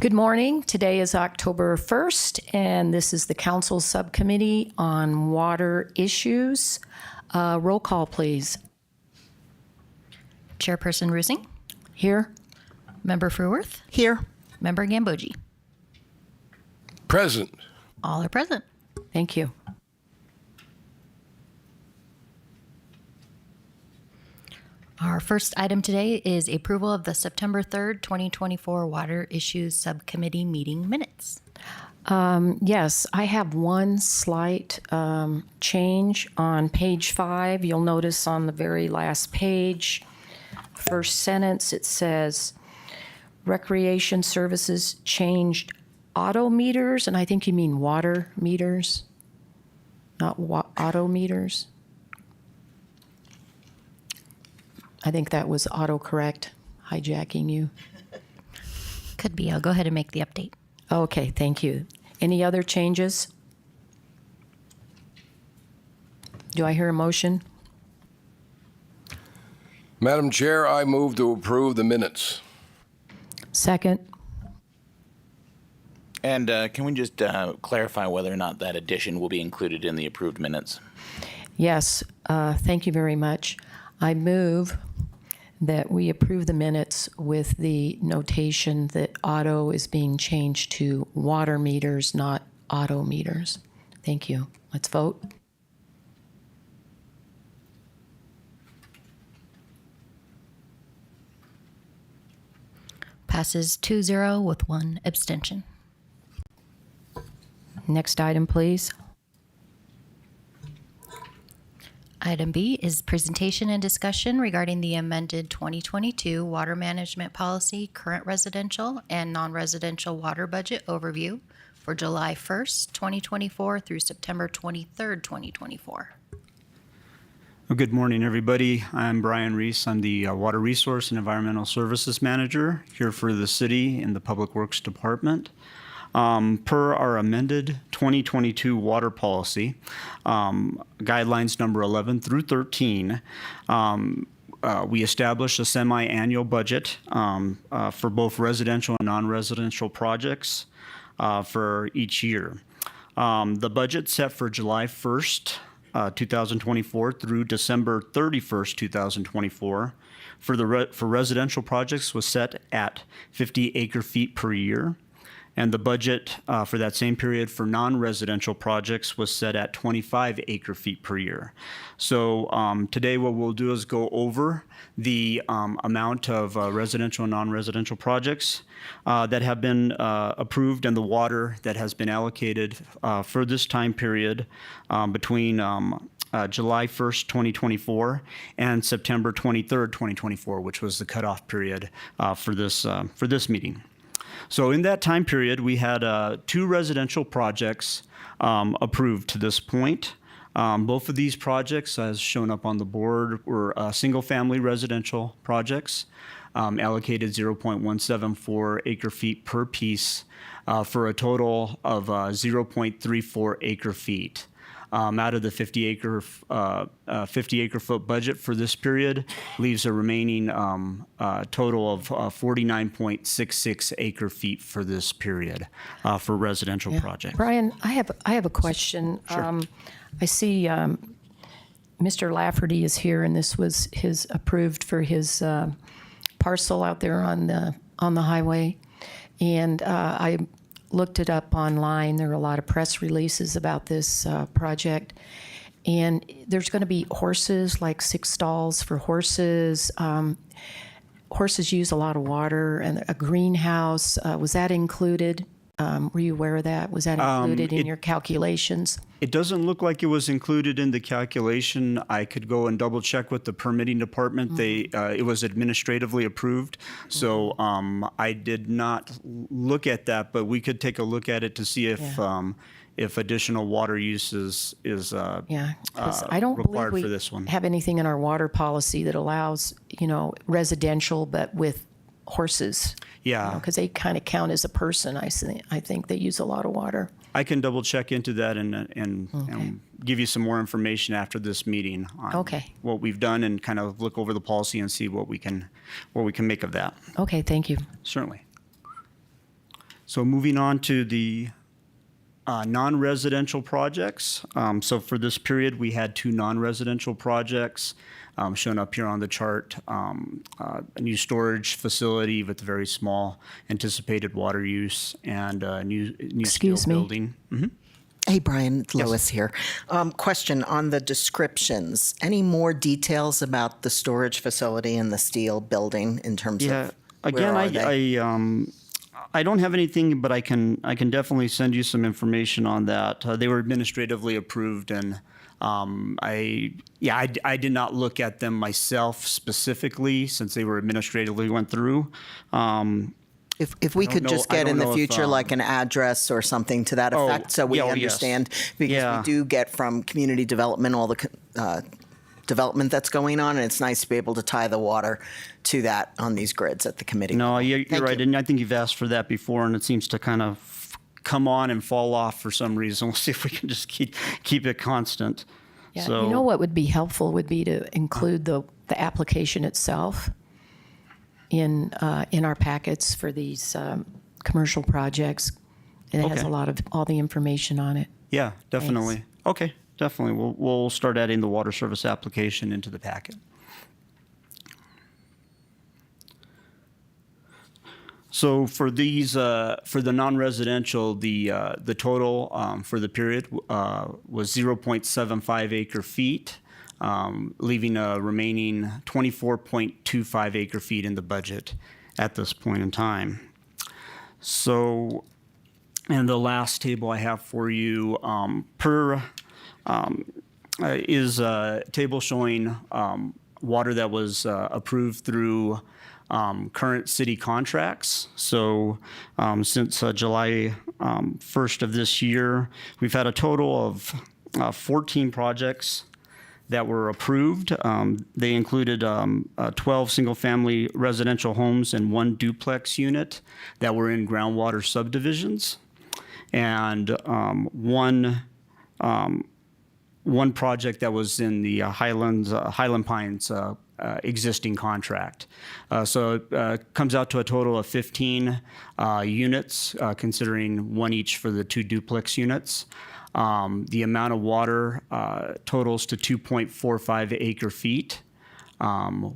Good morning. Today is October 1st, and this is the Council Subcommittee on Water Issues. Roll call, please. Chairperson Rusing. Here. Member Fruworth. Here. Member Gambogi. Present. All are present. Thank you. Our first item today is approval of the September 3rd, 2024 Water Issues Subcommittee meeting minutes. Yes, I have one slight change on page 5. You'll notice on the very last page, first sentence, it says, recreation services changed auto meters, and I think you mean water meters, not auto meters. I think that was autocorrect, hijacking you. Could be. I'll go ahead and make the update. Okay, thank you. Any other changes? Do I hear a motion? Madam Chair, I move to approve the minutes. Second. And can we just clarify whether or not that addition will be included in the approved minutes? Yes, thank you very much. I move that we approve the minutes with the notation that auto is being changed to water meters, not auto meters. Thank you. Let's vote. Passes 2-0 with 1 abstention. Next item, please. Item B is presentation and discussion regarding the amended 2022 Water Management Policy Current Residential and Non-Residential Water Budget Overview for July 1st, 2024 through September 23rd, 2024. Well, good morning, everybody. I'm Brian Reese. I'm the Water Resource and Environmental Services Manager here for the city in the Public Works Department. Per our amended 2022 water policy, guidelines number 11 through 13, we established a semi-annual budget for both residential and non-residential projects for each year. The budget set for July 1st, 2024 through December 31st, 2024 for residential projects was set at 50 acre-feet per year. And the budget for that same period for non-residential projects was set at 25 acre-feet per year. So today what we'll do is go over the amount of residential and non-residential projects that have been approved and the water that has been allocated for this time period between July 1st, 2024 and September 23rd, 2024, which was the cutoff period for this meeting. So in that time period, we had 2 residential projects approved to this point. Both of these projects, as shown up on the board, were single-family residential projects, allocated 0.174 acre-feet per piece for a total of 0.34 acre-feet. Out of the 50 acre foot budget for this period leaves a remaining total of 49.66 acre feet for this period for residential projects. Brian, I have a question. Sure. I see Mr. Lafferty is here, and this was his approved for his parcel out there on the highway, and I looked it up online. There are a lot of press releases about this project. And there's going to be horses, like 6 stalls for horses. Horses use a lot of water, and a greenhouse. Was that included? Were you aware of that? Was that included in your calculations? It doesn't look like it was included in the calculation. I could go and double check with the permitting department. It was administratively approved. So I did not look at that, but we could take a look at it to see if additional water use is I don't required believe for this one. have anything in our water policy that allows, residential, but with horses. Yeah. Because they kind of count as a person. I think they use a lot of water. I can double check into that and give you some more information after this meeting on what we've done and kind of look over the policy and see what we can make of that. Okay, thank you. Certainly. So moving on to the non-residential projects. So for this period, we had 2 non-residential projects shown up here on the chart. A new storage facility with very small anticipated water use and a new steel Excuse me. building. Hey, Brian, it's Lois here. Question on the descriptions. Any more details about the storage facility and the steel building in terms Yeah, of again, where are they? I don't have anything, but I can definitely send you some information on that. They were administratively approved, and I did not look at them myself specifically since they were administratively went through. If we could know- just I get don't in the know if, future like an address or something to that effect, so we yes. understand, because Yeah. we do get from community development all the development that's going on, and it's nice to be able to tie the water to that on these grids at the committee. No, level. you're Thank right, you. and I think you've asked for that before, and it seems to kind of come on and fall off for some reason. We'll see if we can just keep it constant. Yeah, So, you know what would be helpful would be to include the application itself in our packets for these commercial projects. It has Okay. a lot of all the information on it. Yeah, definitely. Okay, definitely. We'll start adding the water service application into the packet. So for these, for the non-residential, the total for the period was 0.75 acre feet, leaving a remaining 24.25 acre feet in the budget at this point in time. So, and the last table I have for you is a table showing water that was approved through current city contracts. So since July 1st of this year, we've had a total of 14 projects that were approved. They included 12 single-family residential homes and 1 duplex unit that were in groundwater subdivisions, and one project that was in the Highland Pines existing contract. So it comes out to a total of 15 units, considering 1 each for the 2 duplex units. The amount of water totals to 2.45 acre feet,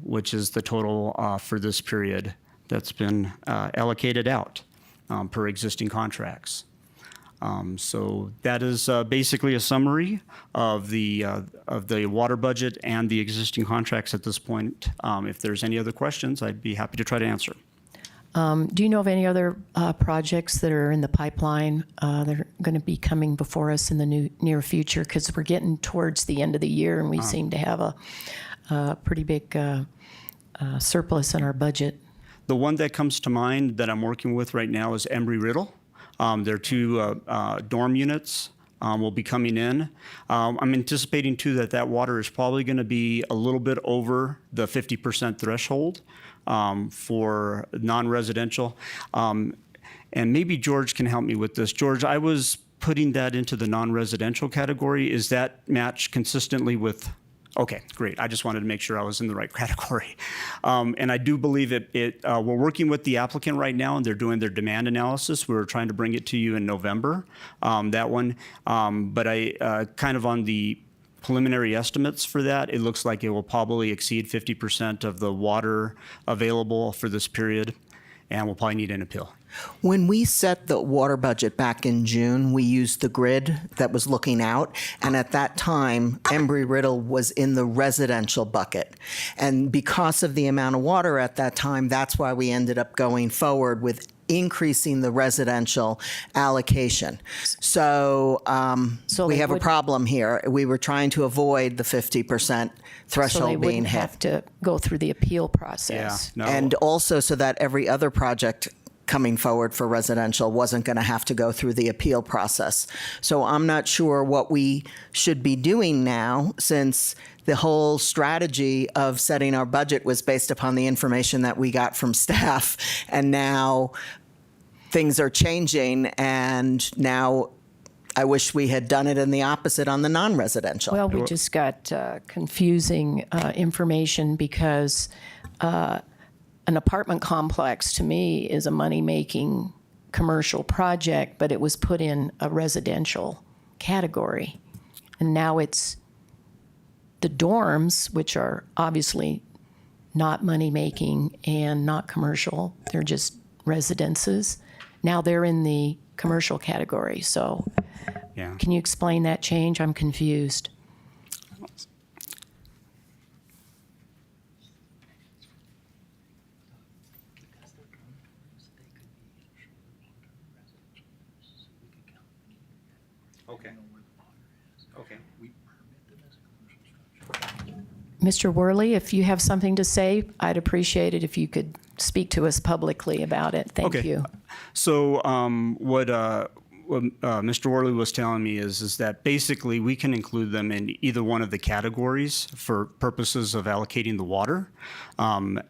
which is the total for this period that's been allocated out per existing contracts. So that is basically a summary of the water budget and the existing contracts at this point. If there's any other questions, I'd be happy to try to answer. Do you know of any other projects that are in the pipeline that are going to be coming before us in the near future? Because we're getting towards the end of the year, and we seem to have a pretty big surplus in our budget. The one that comes to mind that I'm working with right now is Embry-Riddle. There are 2 dorm units will be coming in. I'm anticipating, too, that water is probably going to be a little bit over the 50% threshold for non-residential. And maybe George can help me with this. George, I was putting that into the non-residential category. Is that matched consistently with? Okay, great. I just wanted to make sure I was in the right category. And I do believe we're working with the applicant right now, and they're doing their demand analysis. We were trying to bring it to you in November, that one. But I kind of on the preliminary estimates for that, it looks like it will probably exceed 50% of the water available for this period, and we'll probably need an appeal. When we set the water budget back in June, we used the grid that was looking out, and at that time, Embry-Riddle was in the residential bucket. And because of the amount of water at that time, that's why we ended up going forward with increasing the residential allocation. So, So we they have a would- problem here. We were trying to avoid the 50% So they threshold being wouldn't hit. have to go through the appeal process. No. And also so that every other project coming forward for residential wasn't going to have to go through the appeal process. So I'm not sure what we should be doing now, since the whole strategy of setting our budget was based upon the information that we got from staff. And now things are changing, and now I wish we had done it in the opposite on the non-residential. Well, we just got confusing information because an apartment complex, to me, is a money-making commercial project, but it was put in a residential category. And now it's the dorms, which are obviously not money-making and not commercial. They're just residences. Now they're in the commercial category. So Yeah. can you explain that change? I'm confused. Okay. Okay. Mr. Worley, if you have something to say, I'd appreciate it if you could speak to us publicly about it. Thank Okay. you. So what Mr. Worley was telling me is that basically we can include them in either one of the categories for purposes of allocating the water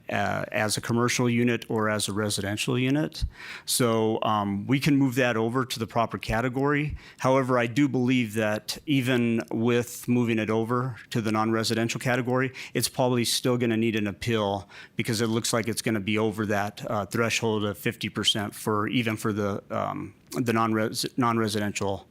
as a commercial unit or as a residential unit. So we can move that over to the proper category. However, I do believe that even with moving it over to the non-residential category, it's probably still going to need an appeal because it looks like it's going to be over that threshold of 50% for even for the non-residential,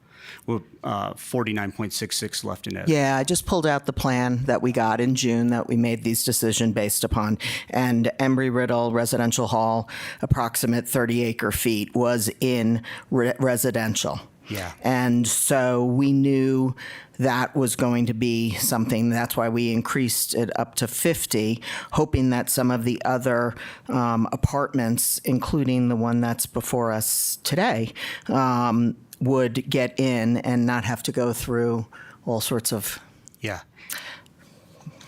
with 49.66 left in it. Yeah, I just pulled out the plan that we got in June that we made these decisions based upon. And Embry-Riddle Residential Hall, approximate 30 acre feet, was in residential. Yeah. And so we knew that was going to be something. That's why we increased it up to 50, hoping that some of the other apartments, including the one that's before us today, would get in and not have to go through all sorts of. Yeah.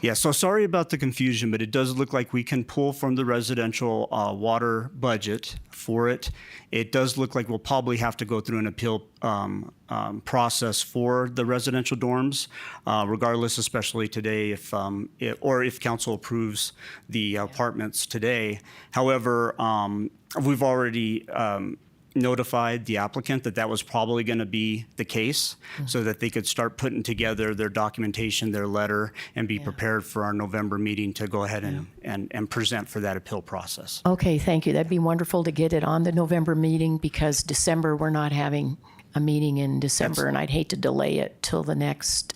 Yeah, so sorry about the confusion, but it does look like we can pull from the residential water budget for it. It does look like we'll probably have to go through an appeal process for the residential dorms, regardless, especially today, if council approves the apartments today. However, we've already notified the applicant that that was probably going to be the case so that they could start putting together their documentation, their letter, and be prepared for our November meeting to go ahead and present for that appeal process. Okay, thank you. That'd be wonderful to get it on the November meeting because December, we're not having a meeting in December, and I'd hate to delay it till the next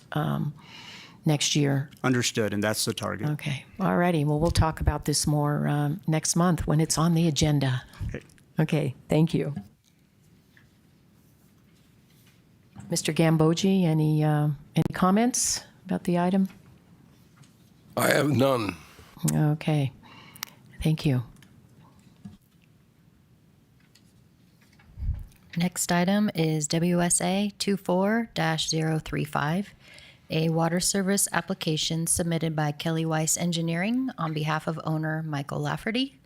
year. Understood, and that's the target. Okay, all righty. Well, we'll talk about this more next month when it's on the agenda. Okay. Okay, thank you. Mr. Gambogi, any comments about the item? I have none. Okay, thank you. Next item is WSA 24-035, a water service application submitted by Kelley Weiss Engineering on behalf of owner Michael Lafferty.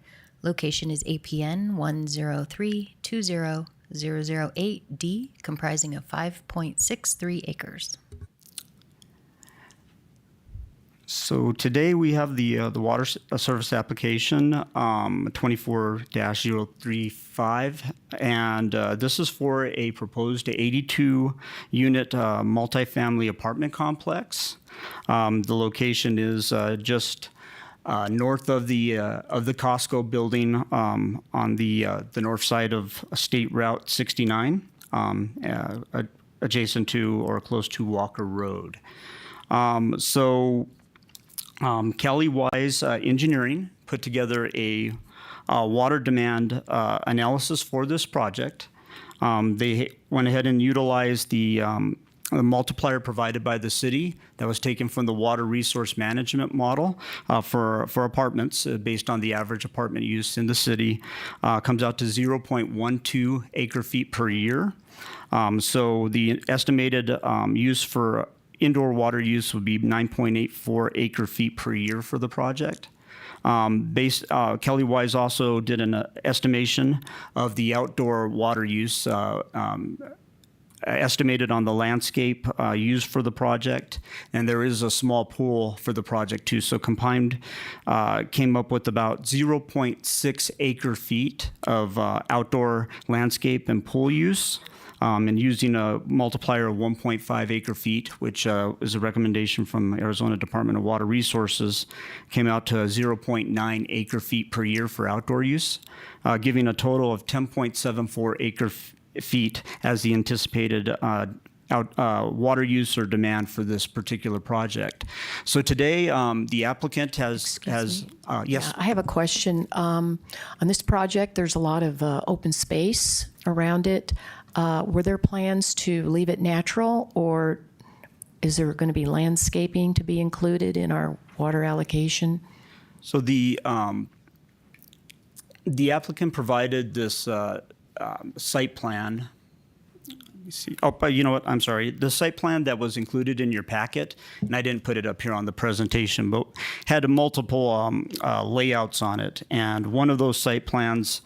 Location is APN 103-20008D, comprising of 5.63 acres. So today we have the water service application 24-035, and this is for a proposed 82-unit multifamily apartment complex. The location is just north of the Costco building on the north side of State Route 69, adjacent to or close to Walker Road. Kelley Weiss Engineering put together a water demand analysis for this project. They went ahead and utilized the multiplier provided by the city that was taken from the water resource management model for apartments based on the average apartment use in the city. Comes out to 0.12 acre feet per year. So the estimated use for indoor water use would be 9.84 acre feet per year for the project. Kelley Weiss also did an estimation of the outdoor water use estimated on the landscape used for the project, and there is a small pool for the project too. So combined came up with about 0.6 acre feet of outdoor landscape and pool use. and using a multiplier of 1.5 acre feet, which is a recommendation from Arizona Department of Water Resources, came out to 0.9 acre feet per year for outdoor use, giving a total of 10.74 acre feet as the anticipated water use or demand for this particular project. So today, the applicant has yes. Yeah, I have a question. On this project, there's a lot of open space around it. Were there plans to leave it natural, or is there going to be landscaping to be included in our water allocation? So the applicant provided this site plan. Let me see. Oh, but you know what? I'm sorry. The site plan that was included in your packet, and I didn't put it up here on the presentation, but had multiple layouts on it. And one of those site plans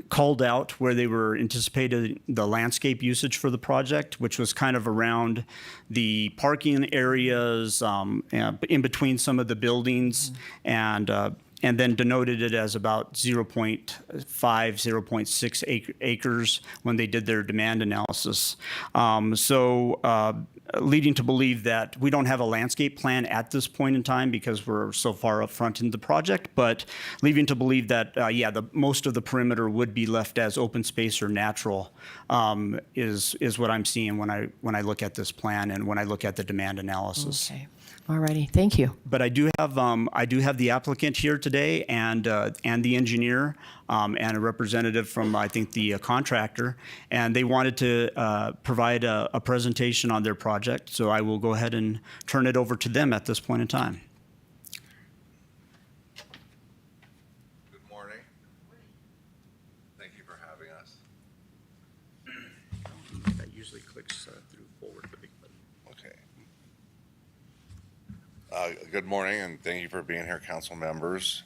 called out where they were anticipated the landscape usage for the project, which was kind of around the parking areas, in between some of the buildings, and then denoted it as about 0.5, 0.6 acres when they did their demand analysis. Leading to believe that we don't have a landscape plan at this point in time because we're so far up front in the project, but leading to believe that, most of the perimeter would be left as open space or natural is what I'm seeing when I look at this plan and when I look at the demand analysis. Okay. All righty. Thank you. But I do have the applicant here today and the engineer and a representative from I think the contractor, and they wanted to provide a presentation on their project. So I will go ahead and turn it over to them at this point in time. Good morning. Thank you for having us. That usually clicks through forward the big button. Okay. Good morning, and thank you for being here, council members.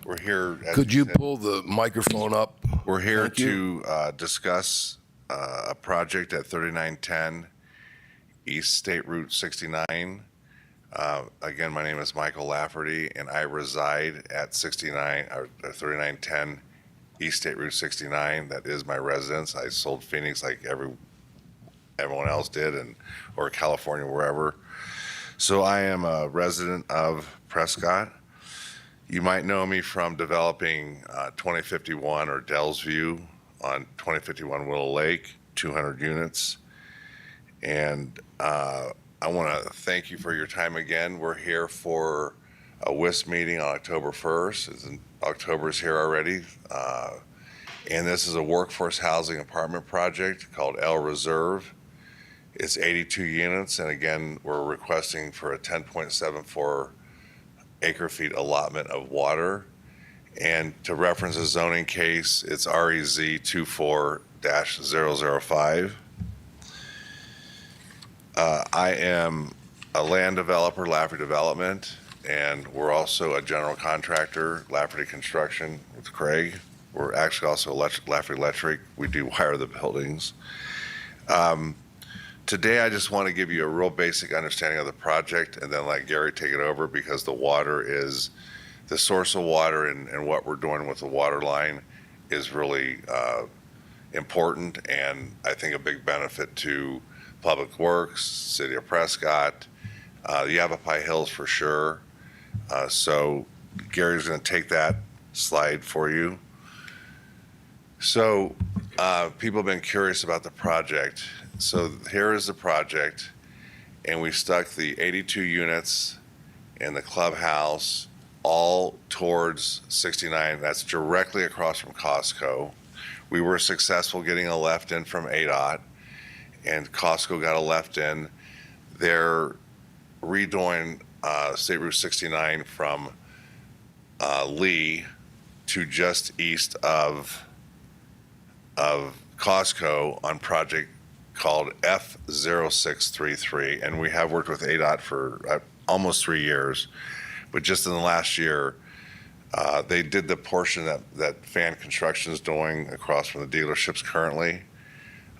We're here. As Could we you said, pull the microphone up? We're here Thank you. to discuss a project at 3910 East State Route 69. Again, my name is Michael Lafferty, and I reside at 3910 East State Route 69. That is my residence. I sold Phoenix like everyone else did, or California, wherever. So I am a resident of Prescott. You might know me from developing 2051 or Dell's View on 2051 Willow Lake, 200 units. And I want to thank you for your time again. We're here for a WIS meeting on October 1st. October is here already. And this is a workforce housing apartment project called El Reserve. It's 82 units, and again, we're requesting for a 10.74 acre feet allotment of water. And to reference a zoning case, it's REZ 24-005. I am a land developer, Lafferty Development, and we're also a general contractor, Lafferty Construction with Craig. We're actually also Lafferty Electric. We do wire the buildings. Today, I just want to give you a real basic understanding of the project and then let Gary take it over, because the water is, the source of water and what we're doing with the water line is really important, and I think a big benefit to Public Works, City of Prescott, Yavapai Hills for sure. So Gary's going to take that slide for you. So people have been curious about the project. So here is the project, and we stuck the 82 units in the clubhouse all towards 69. That's directly across from Costco. We were successful getting a left in from ADOT, and Costco got a left in. They're redoing State Route 69 from Lee to just east of Costco on project called F0633, and we have worked with ADOT for almost 3 years, but just in the last year, they did the portion that Fan Construction is doing across from the dealerships currently,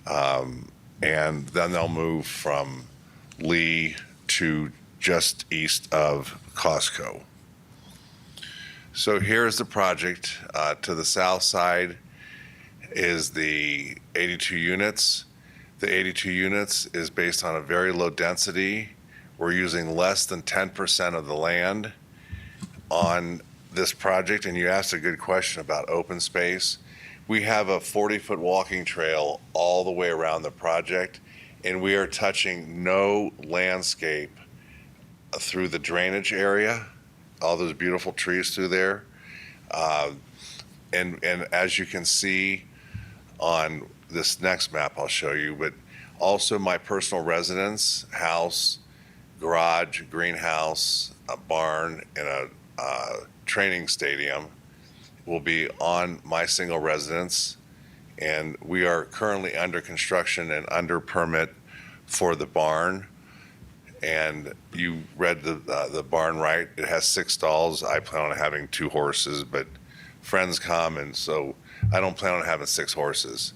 and then they'll move from Lee to just east of Costco. So here's the project. To the south side is the 82 units. The 82 units is based on a very low density. We're using less than 10% of the land on this project, and you asked a good question about open space. We have a 40-foot walking trail all the way around the project, and we are touching no landscape through the drainage area, all those beautiful trees through there. And as you can see on this next map I'll show you, but also my personal residence, house, garage, greenhouse, a barn, and a training stadium will be on my single residence. And we are currently under construction and under permit for the barn. And you read the barn right. It has 6 stalls. I plan on having 2 horses, but friends come, and so I don't plan on having 6 horses.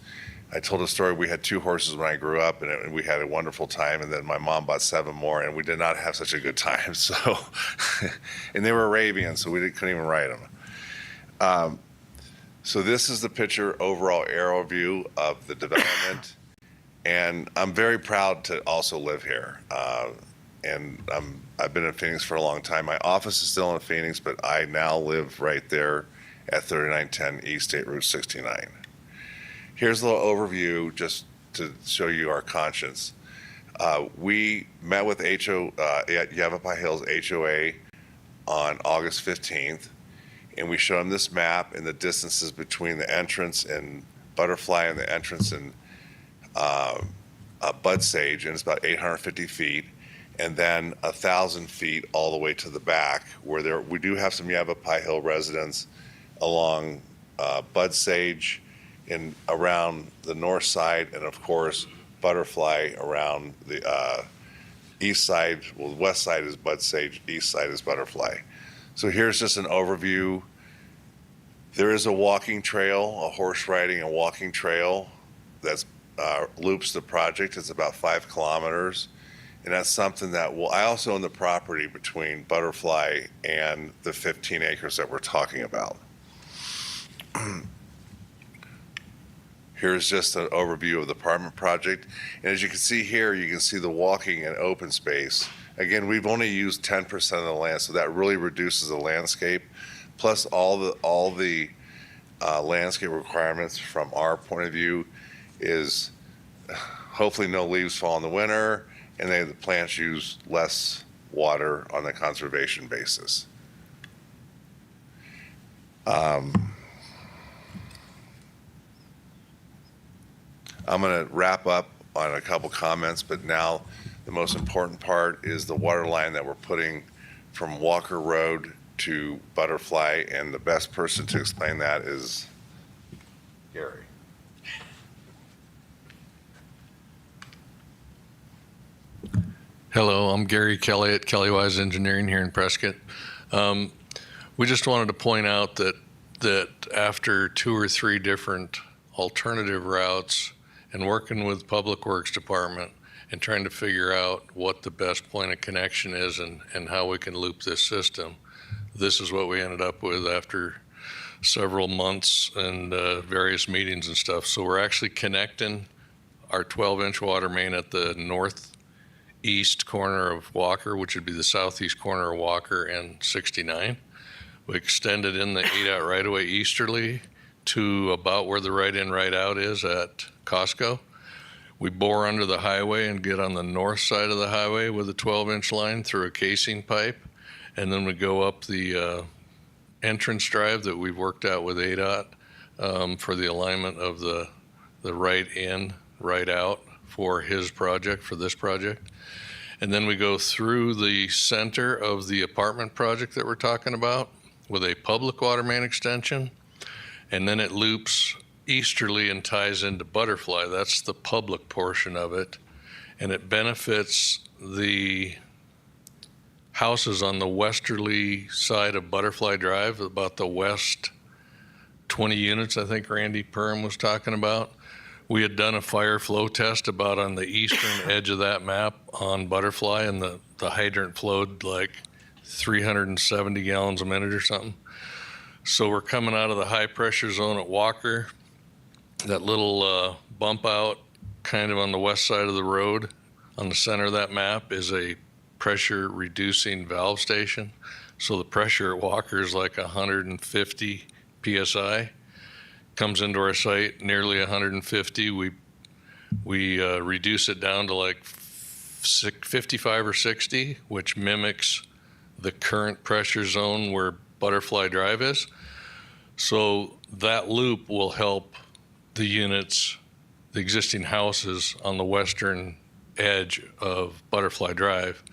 I told a story. We had 2 horses when I grew up, and we had a wonderful time. And then my mom bought 7 more, and we did not have such a good time. So, and they were Arabian, so we couldn't even ride them. So this is the picture, overall aerial view of the development. And I'm very proud to also live here. And I've been in Phoenix for a long time. My office is still in Phoenix, but I now live right there at 3910 East State Route 69. Here's a little overview just to show you our conscience. We met with Yavapai Hills HOA on August 15th, and we showed them this map and the distances between the entrance and Butterfly and the entrance and Bud Sage, and it's about 850 feet, and then 1,000 feet all the way to the back, where we do have some Yavapai Hill residents along Bud Sage and around the north side, and of course Butterfly around the east side. Well, the west side is Bud Sage, east side is Butterfly. So here's just an overview. There is a walking trail, a horse riding and walking trail that's loops the project. It's about 5 kilometers. And that's something that I also own the property between Butterfly and the 15 acres that we're talking about. Here's just an overview of the apartment project. And as you can see here, you can see the walking and open space. Again, we've only used 10% of the land, so that really reduces the landscape. Plus all the landscape requirements from our point of view is hopefully no leaves fall in the winter, and the plants use less water on the conservation basis. I'm going to wrap up on a couple comments, but now the most important part is the water line that we're putting from Walker Road to Butterfly, and the best person to explain that is Gary. Hello, I'm Gary Kelley at Kelley Wise Engineering here in Prescott. We just wanted to point out that after 2 or 3 different alternative routes and working with Public Works Department and trying to figure out what the best point of connection is and how we can loop this system, this is what we ended up with after several months and various meetings and stuff. So we're actually connecting our 12-inch water main at the northeast corner of Walker, which would be the southeast corner of Walker and 69. We extended in the ADEQ right-of-way easterly to about where the right-in, right-out is at Costco. We bore under the highway and get on the north side of the highway with a 12-inch line through a casing pipe, and then we go up the entrance drive that we've worked out with ADOT for the alignment of the right-in, right-out for his project, for this project. And then we go through the center of the apartment project that we're talking about with a public water main extension, and then it loops easterly and ties into Butterfly. That's the public portion of it, and it benefits the houses on the westerly side of Butterfly Drive, about the west 20 units I think Randy Perham was talking about. We had done a fire flow test about on the eastern edge of that map on Butterfly, and the hydrant flowed like 370 gallons a minute or something. So we're coming out of the high pressure zone at Walker, that little bump out kind of on the west side of the road on the center of that map is a pressure reducing valve station. So the pressure at Walker is like 150 PSI. Comes into our site nearly 150. We reduce it down to like 55 or 60, which mimics the current pressure zone where Butterfly Drive is. So that loop will help the units, the existing houses on the western edge of Butterfly Drive.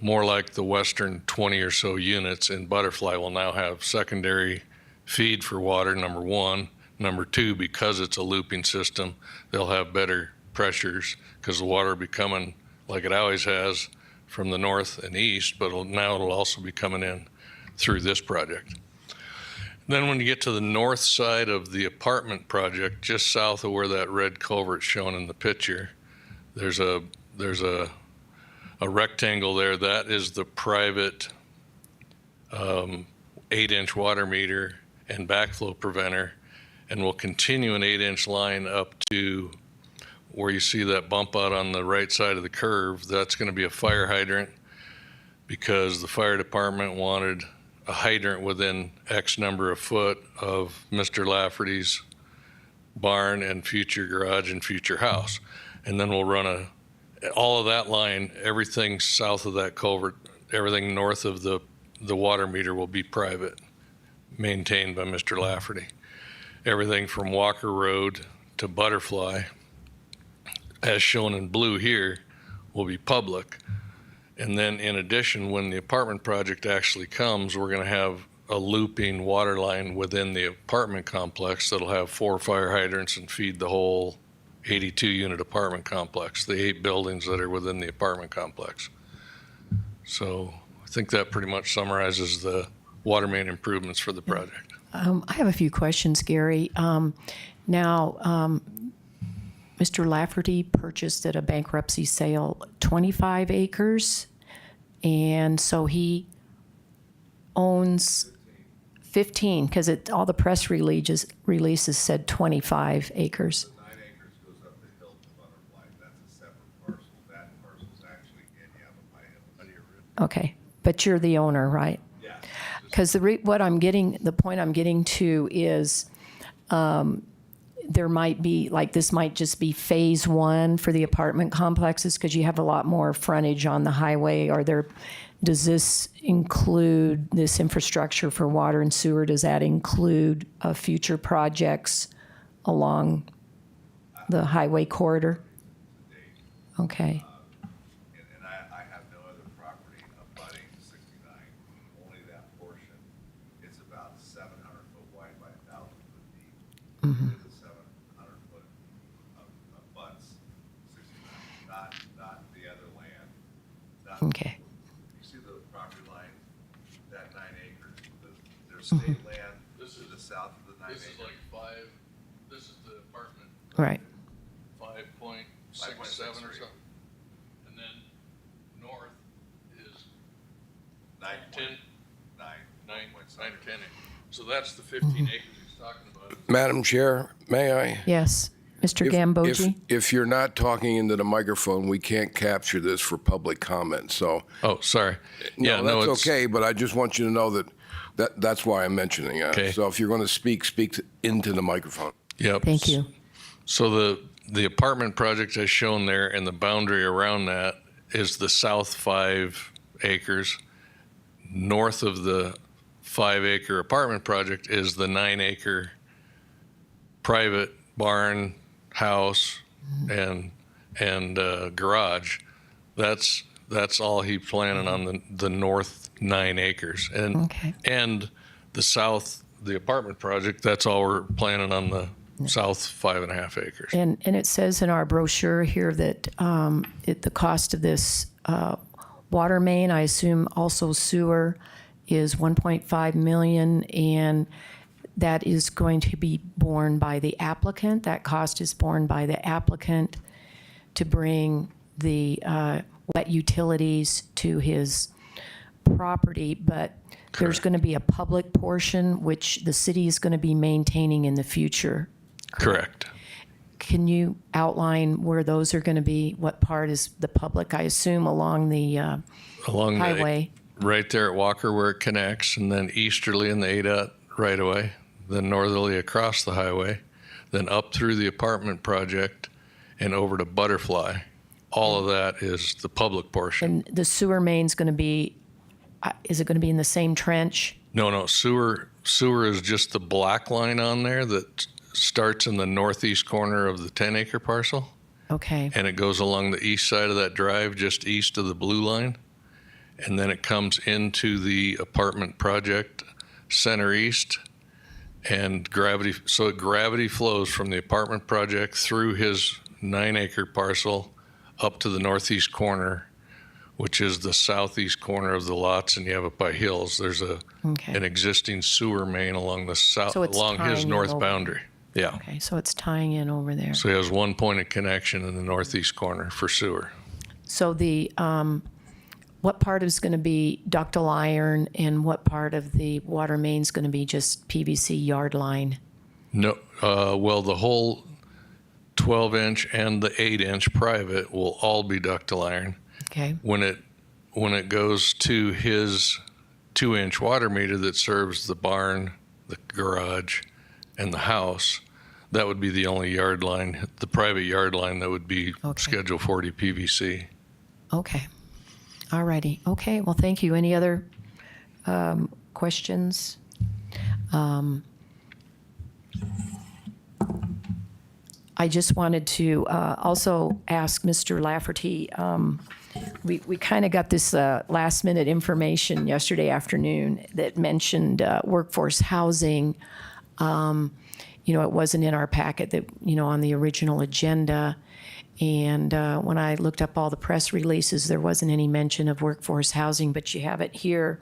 More like the western 20 or so units in Butterfly will now have secondary feed for water, number one. Number two, because it's a looping system, they'll have better pressures because the water will be coming like it always has from the north and east, but now it'll also be coming in through this project. Then when you get to the north side of the apartment project, just south of where that red culvert's shown in the picture, there's a rectangle there. That is the private 8-inch water meter and backflow preventer, and we'll continue an 8-inch line up to where you see that bump out on the right side of the curve. That's going to be a fire hydrant because the fire department wanted a hydrant within X number of foot of Mr. Lafferty's barn and future garage and future house. And then we'll run all of that line, everything south of that culvert, everything north of the water meter will be private, maintained by Mr. Lafferty. Everything from Walker Road to Butterfly, as shown in blue here, will be public. And then in addition, when the apartment project actually comes, we're going to have a looping water line within the apartment complex that'll have 4 fire hydrants and feed the whole 82-unit apartment complex, the 8 buildings that are within the apartment complex. So I think that pretty much summarizes the water main improvements for the project. I have a few questions, Gary. Now, Mr. Lafferty purchased at a bankruptcy sale 25 acres, and so he owns 15, because all the press releases said 25 acres. 9 acres goes up the hill to Butterfly. That's a separate parcel. That parcel's actually in Yavapai. Okay, but you're the owner, right? Yeah. Because the point I'm getting to is there might be, like, this might just be phase 1 for the apartment complexes because you have a lot more frontage on the highway. Does this include this infrastructure for water and sewer? Does that include future projects along the highway corridor? Okay. And I have no other property abutting 69, only that portion. It's about 700 foot wide by 1,000 foot deep. Mm-hmm. The 700 foot of butts, 69, not the other land. Okay. You see the property line, that 9 acres, there's state land to the south of the 9 acres. This is like 5, this is the apartment. Right. 5.67 or something. And then north is 9 9 or 10 acres. So that's the 15 acres he's talking about. Madam Chair, may I? Yes. Mr. Gambogi? If you're not talking into the microphone, we can't capture this for public comment, so. Oh, sorry. Yeah, No, that's it's okay, but I just want you to know that's why I'm mentioning it. Okay. So if you're going to speak into the microphone. Yep. Thank you. So the apartment project as shown there and the boundary around that is the south 5 acres. North of the 5-acre apartment project is the 9-acre private barn, house, and garage. That's all he's planning on the north 9 acres. And Okay. and the south, the apartment project, that's all we're planning on the south 5.5 acres. And it says in our brochure here that the cost of this water main, I assume also sewer, is $1.5 million, and that is going to be borne by the applicant. That cost is borne by the applicant to bring the wet utilities to his property, but there's going to be a public portion which the city is going to be maintaining in the future, Correct. Can you outline where those are going to be? What part is the public? I assume along the Along highway. right there at Walker where it connects, and then easterly in the ADEQ right away, then northerly across the highway, then up through the apartment project and over to Butterfly. All of that is the public portion. And the sewer main's going to be, is it going to be in the same trench? No, sewer is just the black line on there that starts in the northeast corner of the 10-acre parcel, Okay. and it goes along the east side of that drive, just east of the blue line, and then it comes into the apartment project center east, and gravity flows from the apartment project through his 9-acre parcel up to the northeast corner, which is the southeast corner of the lots, and you have it by hills. There's Okay. an existing sewer main along the south, So it's along his tying in north over. boundary. Yeah. Okay, so it's tying in over there. So he has one point of connection in the northeast corner for sewer. So the, what part is going to be ductile iron and what part of the water main is going to be just PVC yard line? No, well, the whole 12-inch and the 8-inch private will all be ductile iron. Okay, When it goes to his 2-inch water meter that serves the barn, the garage, and the house, that would be the only yard line, the private yard line that would be Okay. Schedule 40 PVC. okay. All righty. Okay, well, thank you. Any other questions? I just wanted to also ask Mr. Lafferty, we kind of got this last minute information yesterday afternoon that mentioned workforce housing. It wasn't in our packet that, on the original agenda. And when I looked up all the press releases, there wasn't any mention of workforce housing, but you have it here.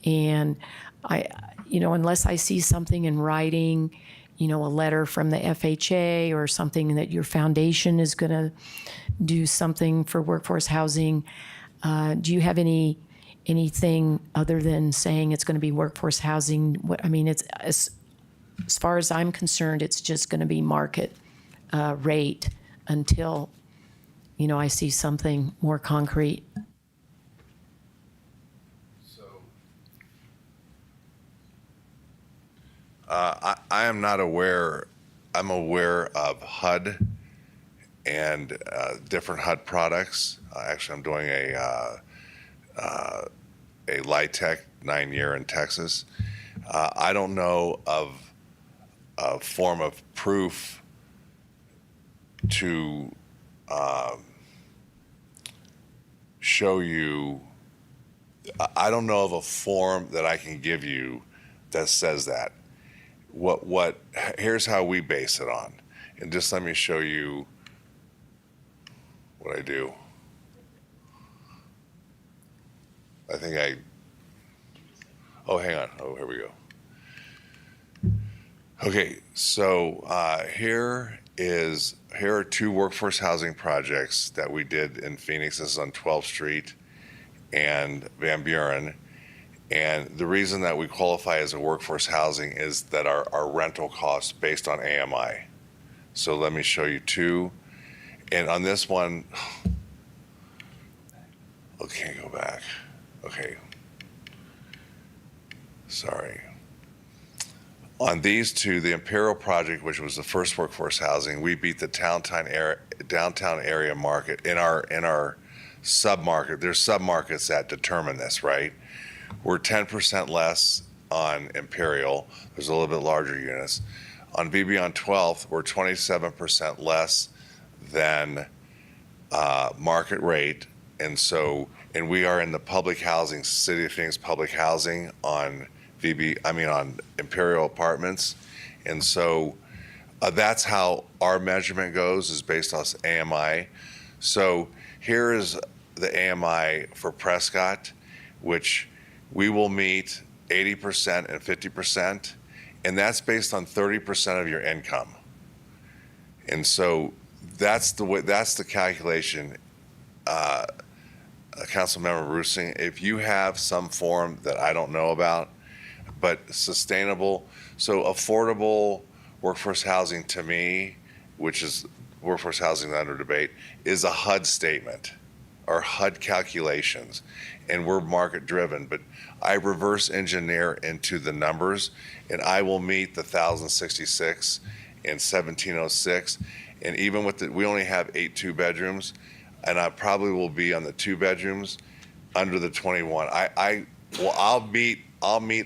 And unless I see something in writing, a letter from the FHA or something that your foundation is going to do something for workforce housing, do you have anything other than saying it's going to be workforce housing? It's as far as I'm concerned, it's just going to be market rate until, I see something more concrete. I am not aware. I'm aware of HUD and different HUD products. Actually, I'm doing a LIHTC 9-year in Texas. I don't know of a form of proof to show you. I don't know of a form that I can give you that says that. Here's how we base it on. And just let me show you what I do. Hang on. Oh, here we go. Okay, so here are 2 workforce housing projects that we did in Phoenix. This is on 12th Street and Van Buren. And the reason that we qualify as a workforce housing is that our rental costs based on AMI. So let me show you 2. And on this one, okay, go back. Okay. Sorry. On these 2, the Imperial project, which was the first workforce housing, we beat the downtown area market in our sub-market. There's sub-markets that determine this, right? We're 10% less on Imperial. There's a little bit larger units. On BB on 12th, we're 27% less than market rate. And we are in the public housing, City of Phoenix public housing on on Imperial Apartments. And so that's how our measurement goes, is based on AMI. So here is the AMI for Prescott, which we will meet 80% and 50%, and that's based on 30% of your income. And so that's the calculation. Councilmember Roosing, if you have some form that I don't know about, but sustainable, so affordable workforce housing to me, which is workforce housing under debate, is a HUD statement or HUD calculations, and we're market driven. But I reverse engineer into the numbers, and I will meet the 1,066 and 1,706. And even with we only have 8 2-bedrooms, and I probably will be on the 2 bedrooms under the 21. I'll meet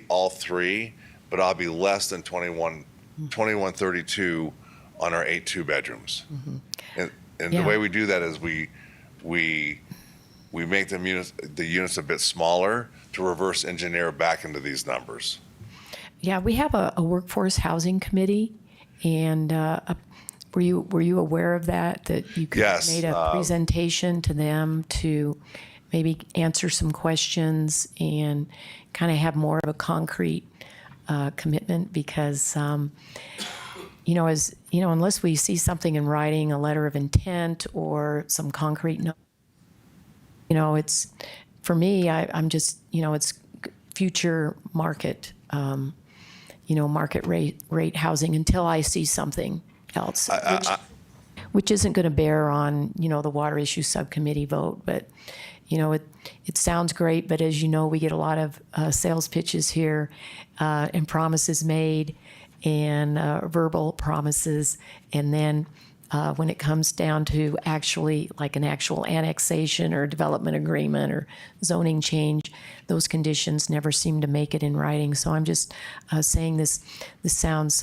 all 3, but I'll be less than 2132 on our 8 2-bedrooms. And Yeah. the way we do that is we make the units a bit smaller to reverse engineer back into these numbers. Yeah, we have a workforce housing committee, and were you aware of that? That you could Yes, made a presentation to them to maybe answer some questions and kind of have more of a concrete commitment, because unless we see something in writing, a letter of intent or some concrete it's, for me, I'm just, it's future market, market rate housing until I see something else, which isn't going to bear on, the water issue subcommittee vote. But, it sounds great, but as you know, we get a lot of sales pitches here and promises made and verbal promises. And then when it comes down to actually like an actual annexation or development agreement or zoning change, those conditions never seem to make it in writing. So I'm just saying this sounds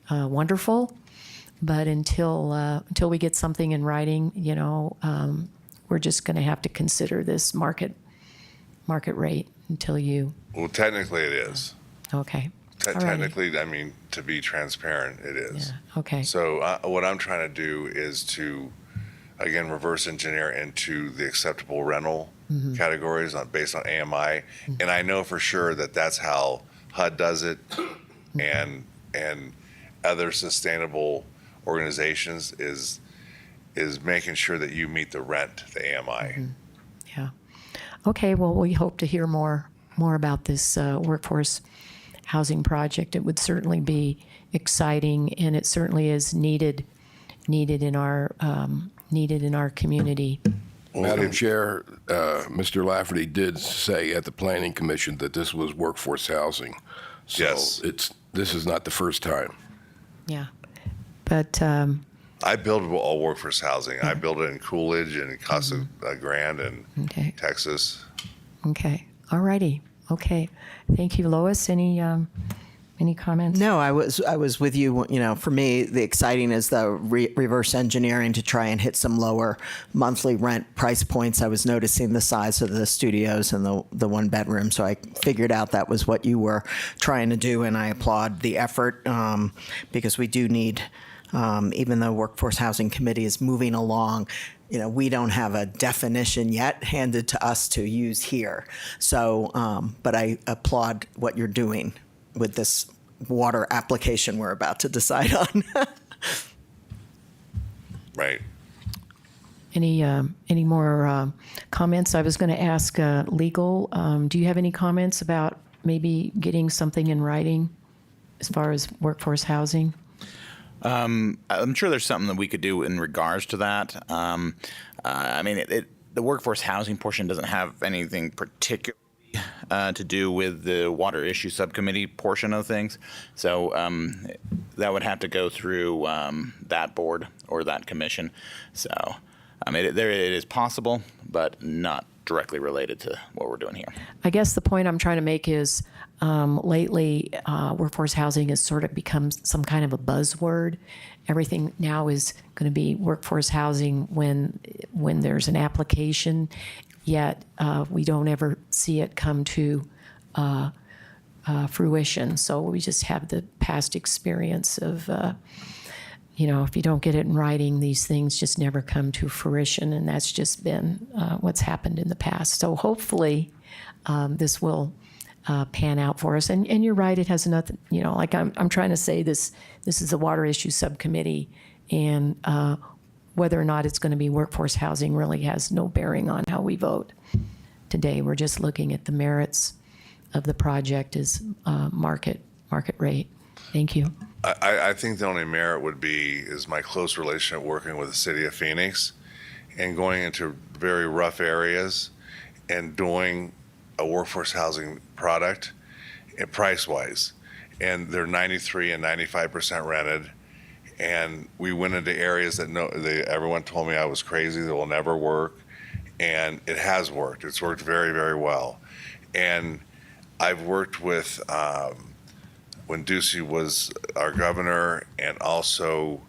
wonderful, but until we get something in writing, we're just going to have to consider this market rate until you. Well, technically it is. Okay. All righty. Technically, I mean, to be transparent, it is. Yeah. Okay. So what I'm trying to do is to, again, reverse engineer into the acceptable rental categories based on AMI. And I know for sure that that's how HUD does it, and other sustainable organizations is making sure that you meet the rent, the AMI. Yeah. Okay. Well, we hope to hear more about this workforce housing project. It would certainly be exciting, and it certainly is needed in our community. Madam Chair, Mr. Lafferty did say at the Planning Commission that this was workforce housing. So Yes. this is not the first time. Yeah. But I build all workforce housing. I build it in Coolidge and Casa Grande and okay. Texas. Okay. All righty. Okay. Thank you, Lois. Any comments? No, I was with you. For me, the exciting is the reverse engineering to try and hit some lower monthly rent price points. I was noticing the size of the studios and the 1 bedroom, so I figured out that was what you were trying to do, and I applaud the effort because we do need. Even though Workforce Housing Committee is moving along, we don't have a definition yet handed to us to use here. So, but I applaud what you're doing with this water application we're about to decide on. Right. Any more comments? I was going to ask legal. Do you have any comments about maybe getting something in writing as far as workforce housing? I'm sure there's something that we could do in regards to that. The workforce housing portion doesn't have anything particularly to do with the water issue subcommittee portion of things. So that would have to go through that board or that commission. So it is possible, but not directly related to what we're doing here. I guess the point I'm trying to make is lately workforce housing has sort of become some kind of a buzzword. Everything now is going to be workforce housing when there's an application, yet we don't ever see it come to fruition. So we just have the past experience of if you don't get it in writing, these things just never come to fruition, and that's just been what's happened in the past. So hopefully this will pan out for us. And you're right, it has nothing, like I'm trying to say this is a water issue subcommittee, and whether or not it's going to be workforce housing really has no bearing on how we vote today. We're just looking at the merits of the project as market rate. Thank you. I think the only merit would be is my close relationship working with the city of Phoenix and going into very rough areas and doing a workforce housing product and price-wise. And they're 93 and 95% rented. And we went into areas that everyone told me I was crazy, that will never work. And it has worked. It's worked very, very well. And I've worked with, when Ducey was our governor, and also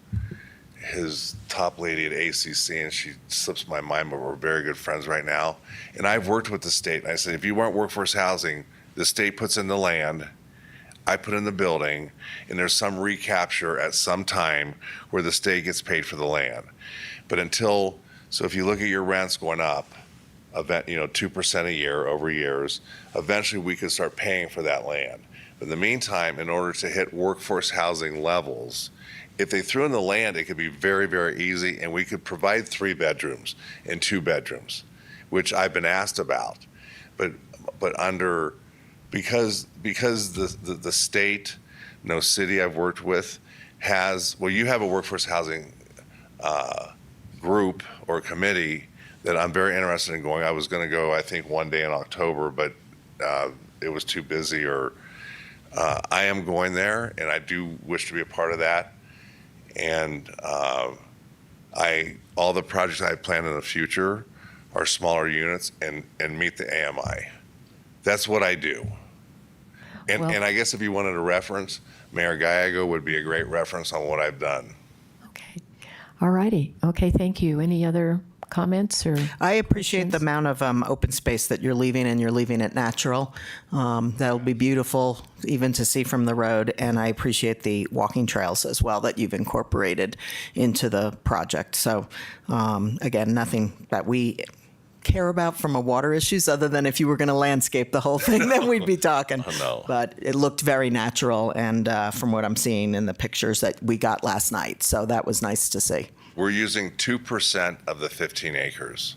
his top lady at ACC, and she slips my mind, but we're very good friends right now. And I've worked with the state, and I said, if you want workforce housing, the state puts in the land, I put in the building, and there's some recapture at some time where the state gets paid for the land. But so if you look at your rents going up, 2% a year over years, eventually we could start paying for that land. But in the meantime, in order to hit workforce housing levels, if they threw in the land, it could be very, very easy, and we could provide 3 bedrooms and 2 bedrooms, which I've been asked about. But because the state, no city I've worked with you have a workforce housing group or committee that I'm very interested in going. I was going to go, I think, one day in October, but it was too busy. I am going there, and I do wish to be a part of that. And all the projects I plan in the future are smaller units and meet the AMI. That's what I do. And I guess if you wanted a reference, Mayor Gallego would be a great reference on what I've done. Okay. All righty. Okay, thank you. Any other comments or I appreciate the questions? amount of open space that you're leaving, and you're leaving it natural. That'll be beautiful even to see from the road, and I appreciate the walking trails as well that you've incorporated into the project. So again, nothing that we care about from a water issues other than if you were going to landscape the whole thing, then we'd be talking. No. But it looked very natural, and from what I'm seeing in the pictures that we got last night, so that was nice to see. We're using 2% of the 15 acres,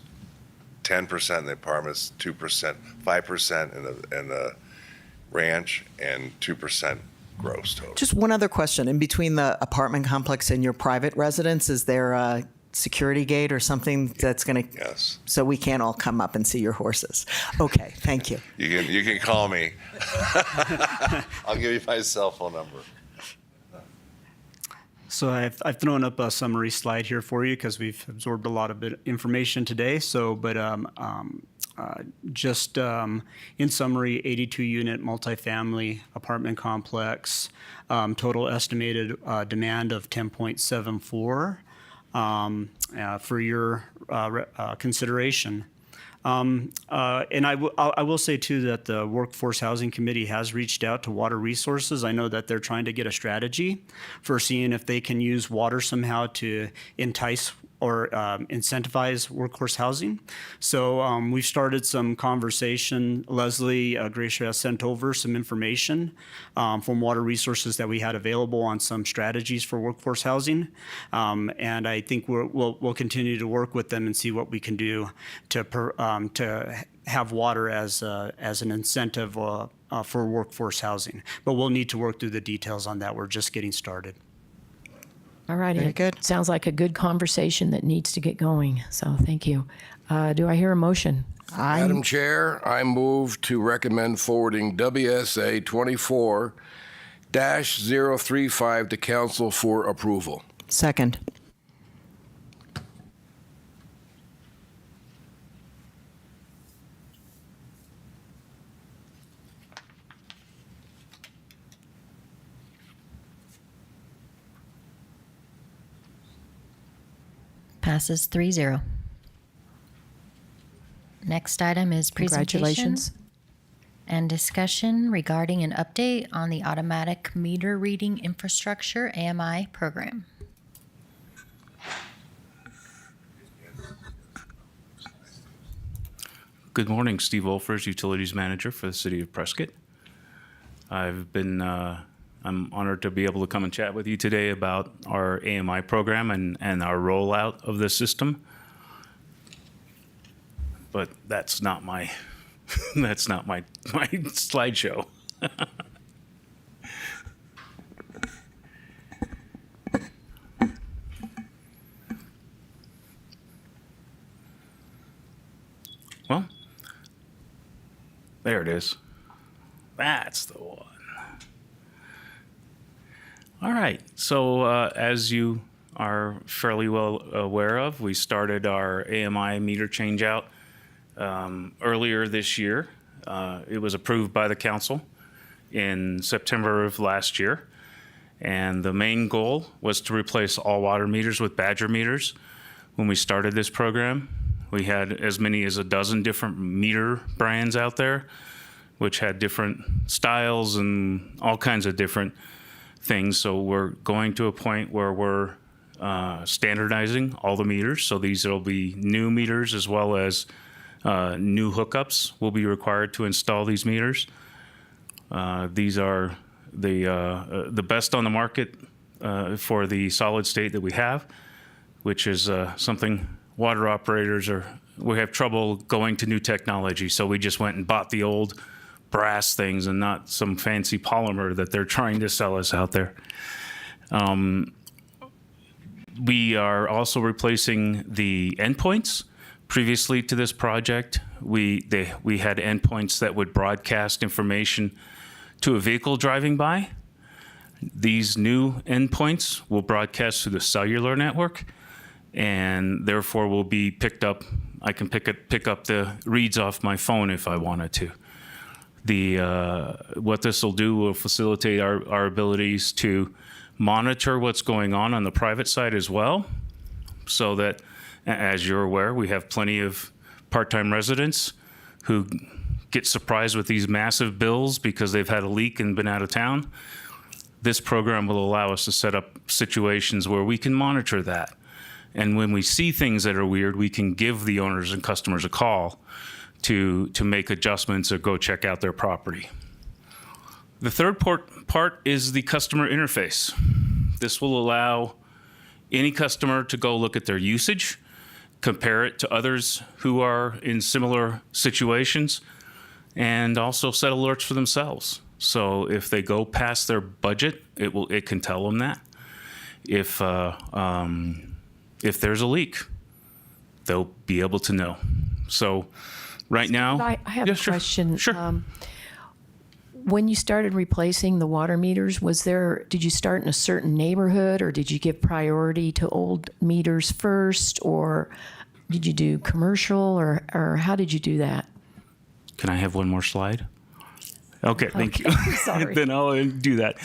10% in the apartments, 2%, 5% in the ranch, and 2% gross total. Just one other question. In between the apartment complex and your private residence, is there a security gate or something that's going to... Yes. So we can't all come up and see your horses. Okay, thank you. You can call me. I'll give you my cell phone number. So I've thrown up a summary slide here for you because we've absorbed a lot of information today. Just in summary, 82 unit multifamily apartment complex, total estimated demand of 10.74 for your consideration. And I will say too that the Workforce Housing Committee has reached out to Water Resources. I know that they're trying to get a strategy for seeing if they can use water somehow to entice or incentivize workforce housing. So we've started some conversation. Leslie Gracia has sent over some information from Water Resources that we had available on some strategies for workforce housing. And I think we'll continue to work with them and see what we can do to have water as an incentive for workforce housing. But we'll need to work through the details on that. We're just getting started. All righty. Very good. Sounds like a good conversation that needs to get going. So thank you. Do I hear a motion? Madam Chair, I move to recommend forwarding WSA 24-035 to council for approval. Second. Passes 3-0. Next item is presentation Congratulations. and discussion regarding an update on the automatic meter reading infrastructure AMI program. Good morning, Steve Wolfers, Utilities Manager for the City of Prescott. I'm honored to be able to come and chat with you today about our AMI program and our rollout of the system. But that's not my slideshow. well, there it is. That's the one. All right. So as you are fairly well aware of, we started our AMI meter changeout earlier this year. It was approved by the council in September of last year. And the main goal was to replace all water meters with Badger meters. When we started this program, we had as many as a dozen different meter brands out there, which had different styles and all kinds of different things. So we're going to a point where we're standardizing all the meters. So these will be new meters as well as new hookups will be required to install these meters. These are the best on the market for the solid state that we have, which is something water operators we have trouble going to new technology. So we just went and bought the old brass things and not some fancy polymer that they're trying to sell us out there. We are also replacing the endpoints. Previously to this project, we had endpoints that would broadcast information to a vehicle driving by. These new endpoints will broadcast through the cellular network, and therefore will be picked up. I can pick up the reads off my phone if I wanted to. What this will do will facilitate our abilities to monitor what's going on the private side as well, so that, as you're aware, we have plenty of part-time residents who get surprised with these massive bills because they've had a leak and been out of town. This program will allow us to set up situations where we can monitor that. And when we see things that are weird, we can give the owners and customers a call to make adjustments or go check out their property. The third part is the customer interface. This will allow any customer to go look at their usage, compare it to others who are in similar situations, and also set alerts for themselves. So if they go past their budget, it can tell them that. If there's a leak, they'll be able to know. So right now, I have Yeah, a sure, question. Sure. When you started replacing the water meters, did you start in a certain neighborhood, or did you give priority to old meters first, or did you do commercial, or how did you do that? Can I have one more slide? Okay, thank you. Sorry. Then I'll do that.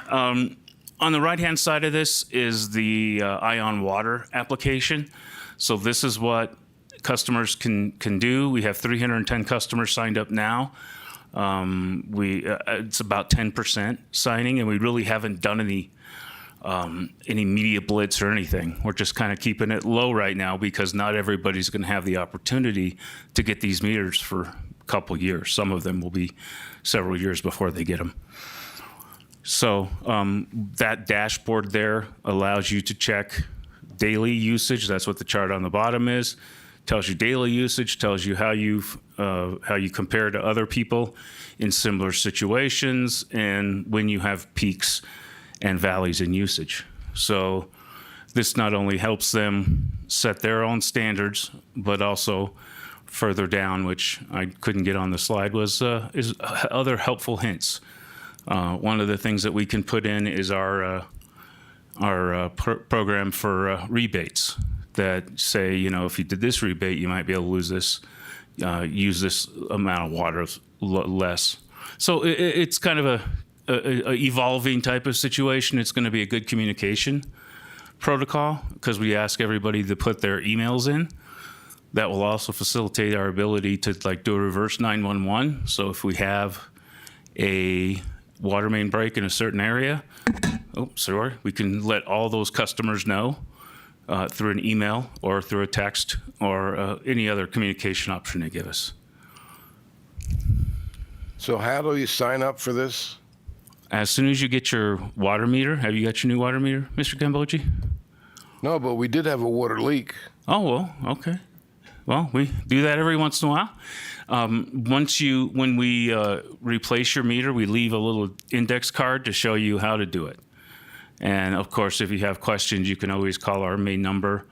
On the right-hand side of this is the Ion Water application. So this is what customers can do. We have 310 customers signed up now. It's about 10% signing, and we really haven't done any media blitz or anything. We're just kind of keeping it low right now because not everybody's going to have the opportunity to get these meters for a couple years. Some of them will be several years before they get them. So that dashboard there allows you to check daily usage. That's what the chart on the bottom is. Tells you daily usage, tells you how you compare to other people in similar situations, and when you have peaks and valleys in usage. So this not only helps them set their own standards, but also further down, which I couldn't get on the slide, is other helpful hints. One of the things that we can put in is our program for rebates that say, if you did this rebate, you might be able to lose this, use this amount of water less. So it's kind of a evolving type of situation. It's going to be a good communication protocol because we ask everybody to put their emails in. That will also facilitate our ability to do a reverse 911. So if we have a water main break in a certain area, we can let all those customers know through an email or through a text or any other communication option they give us. So how do you sign up for this? As soon as you get your water meter, have you got your new water meter, Mr. Camboji? No, but we did have a water leak. Oh, well, okay. Well, we do that every once in a while. When we replace your meter, we leave a little index card to show you how to do it. And of course, if you have questions, you can always call our main number,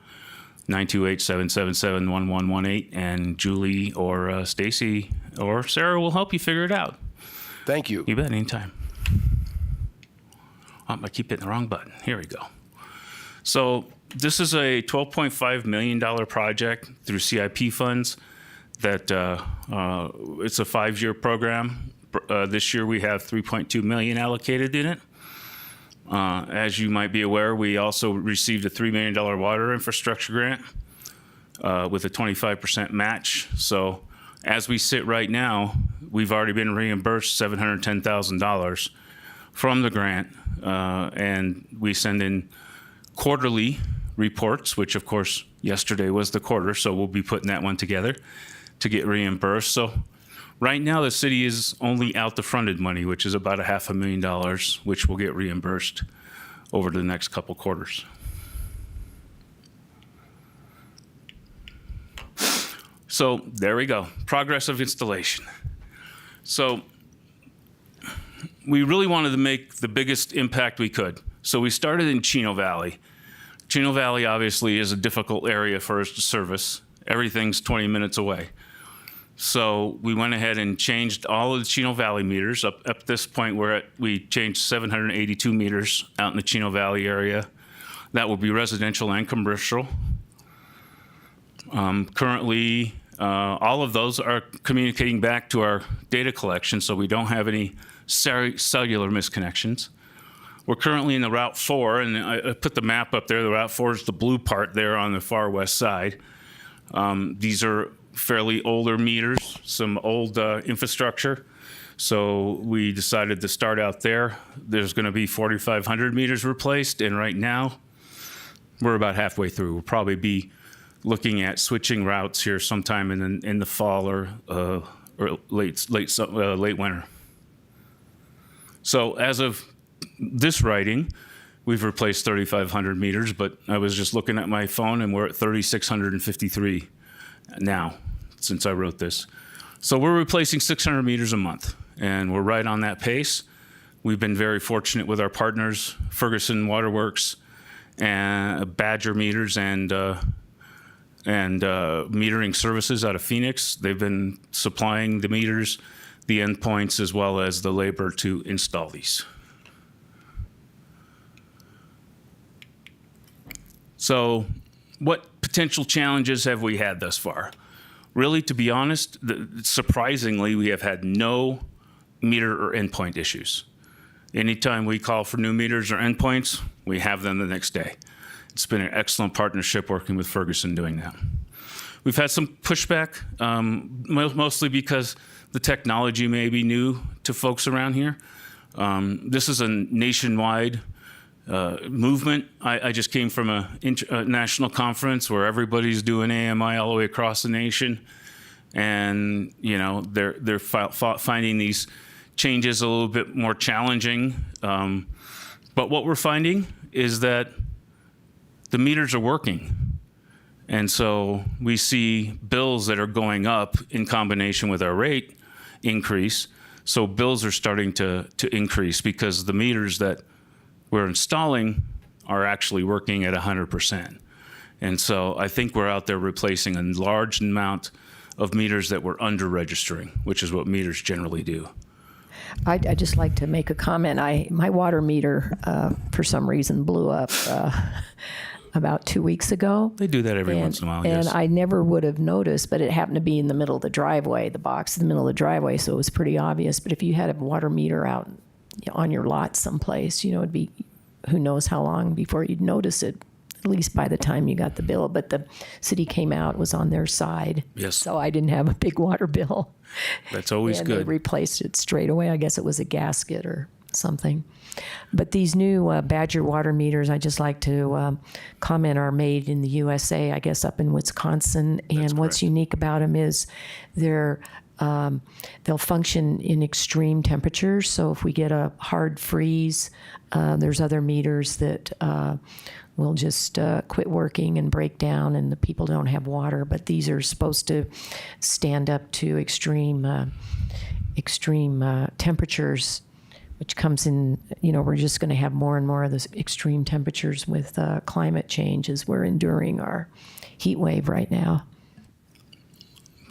928-777-1118, and Julie or Stacy or Sarah will help you figure it out. Thank you. You bet, anytime. I keep hitting the wrong button. Here we go. So this is a $12.5 million project through CIP funds that it's a 5-year program. This year we have $3.2 million allocated in it. As you might be aware, we also received a $3 million water infrastructure grant with a 25% match. So as we sit right now, we've already been reimbursed $710,000 from the grant, and we send in quarterly reports, which of course yesterday was the quarter, so we'll be putting that one together to get reimbursed. So right now the city is only out the fronted money, which is about $500,000, which will get reimbursed over the next couple quarters. So there we go, progress of installation. So we really wanted to make the biggest impact we could. So we started in Chino Valley. Chino Valley obviously is a difficult area for us to service. Everything's 20 minutes away. So we went ahead and changed all of the Chino Valley meters. Up this point, we changed 782 meters out in the Chino Valley area. That will be residential and commercial. Currently, all of those are communicating back to our data collection, so we don't have any cellular misconnections. We're currently in the Route 4, and I put the map up there. The Route 4 is the blue part there on the far west side. These are fairly older meters, some old infrastructure. So we decided to start out there. There's going to be 4,500 meters replaced, and right now we're about halfway through. We'll probably be looking at switching routes here sometime in the fall or late winter. So as of this writing, we've replaced 3,500 meters, but I was just looking at my phone and we're at 3,653 now since I wrote this. So we're replacing 600 meters a month, and we're right on that pace. We've been very fortunate with our partners, Ferguson Waterworks, and Badger Meters, and metering services out of Phoenix. They've been supplying the meters, the endpoints, as well as the labor to install these. So what potential challenges have we had thus far? Really, to be honest, surprisingly, we have had no meter or endpoint issues. Anytime we call for new meters or endpoints, we have them the next day. It's been an excellent partnership working with Ferguson doing that. We've had some pushback, mostly because the technology may be new to folks around here. This is a nationwide movement. I just came from a national conference where everybody's doing AMI all the way across the nation, and you know they're finding these changes a little bit more challenging. But what we're finding is that the meters are working. And so we see bills that are going up in combination with our rate increase. So bills are starting to increase because the meters that we're installing are actually working at 100%. And so I think we're out there replacing a large amount of meters that we're under registering, which is what meters generally do. I'd just like to make a comment. My water meter, for some reason, blew up about 2 weeks ago. They do that every once in a while, and yes. I never would have noticed, but it happened to be in the middle of the driveway, the box in the middle of the driveway, so it was pretty obvious. But if you had a water meter out on your lot someplace, you know, it'd be who knows how long before you'd notice it, at least by the time you got the bill. But the city came out, was on their side. Yes. So I didn't have a big water bill. That's always and good. They replaced it straight away. I guess it was a gasket or something. But these new Badger water meters, I just like to comment, are made in the USA, I guess up in Wisconsin. And what's unique about them is they'll function in extreme temperatures. So if we get a hard freeze, there's other meters that will just quit working and break down, and the people don't have water. But these are supposed to stand up to extreme temperatures, which comes in, you know, we're just going to have more and more of those extreme temperatures with climate change as we're enduring our heat wave right now.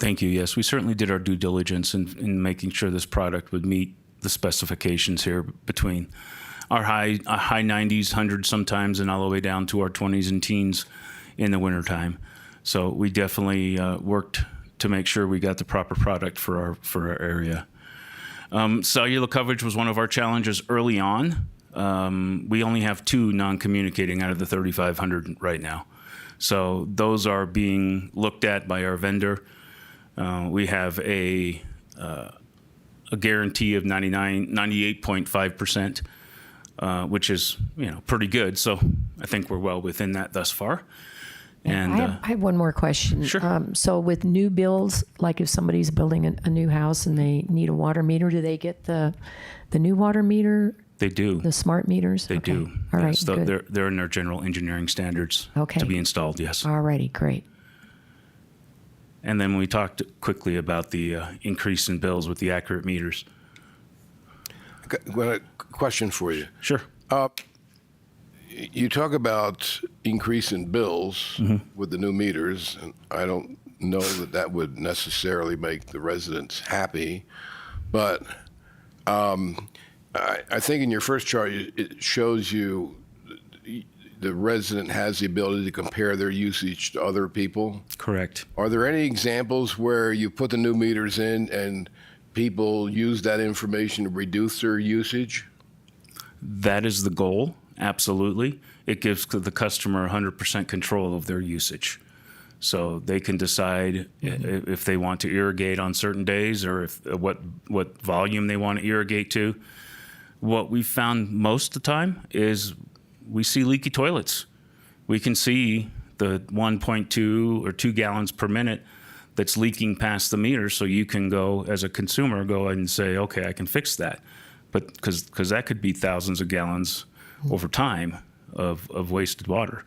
Thank you. Yes, we certainly did our due diligence in making sure this product would meet the specifications here between our high 90s, 100 sometimes, and all the way down to our 20s and teens in the wintertime. So we definitely worked to make sure we got the proper product for our area. Cellular coverage was one of our challenges early on. We only have 2 non-communicating out of the 3,500 right now. So those are being looked at by our vendor. We have a guarantee of 98.5%, which is pretty good. So I think we're well within that thus far. And I have one more question. Sure. So with new builds, like if somebody's building a new house and they need a water meter, do they get the new water meter? They do. The smart meters? They Okay. do. All right, Yes, good. they're in their general engineering standards Okay. to be installed. Yes. All righty, great. And then we talked quickly about the increase in bills with the accurate meters. Got a question for you. Sure. You talk about increase in bills with the new meters, and I don't know that would necessarily make the residents happy, but I think in your first chart it shows you the resident has the ability to compare their usage to other people. Correct. Are there any examples where you put the new meters in and people use that information to reduce their usage? That is the goal. Absolutely. It gives the customer 100% control of their usage. So they can decide if they want to irrigate on certain days or if what volume they want to irrigate to. What we found most of the time is we see leaky toilets. We can see the 1.2 or 2 gallons per minute that's leaking past the meter, so you can go, as a consumer, go ahead and say, okay, I can fix that. But because that could be thousands of gallons over time of wasted water.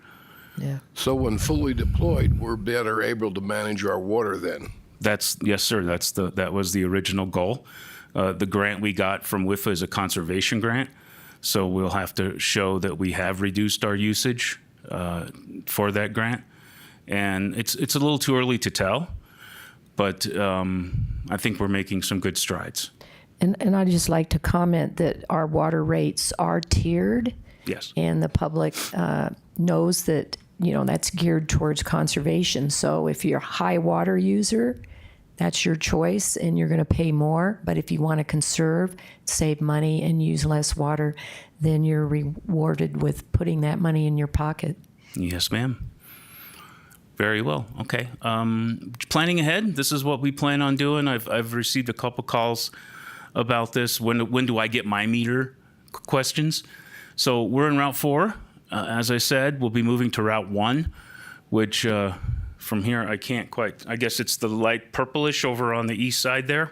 Yeah. So when fully deployed, we're better able to manage our water then. Yes, sir. That was the original goal. The grant we got from WIFA is a conservation grant, so we'll have to show that we have reduced our usage for that grant. And it's a little too early to tell, but I think we're making some good strides. And I'd just like to comment that our water rates are tiered. Yes. And the public knows that, that's geared towards conservation. So if you're a high water user, that's your choice and you're going to pay more. But if you want to conserve, save money, and use less water, then you're rewarded with putting that money in your pocket. Yes, ma'am. Very well. Okay. Planning ahead, this is what we plan on doing. I've received a couple calls about this. When do I get my meter questions? So we're in Route 4. As I said, we'll be moving to Route 1, which from here I can't quite, I guess it's the light purplish over on the east side there.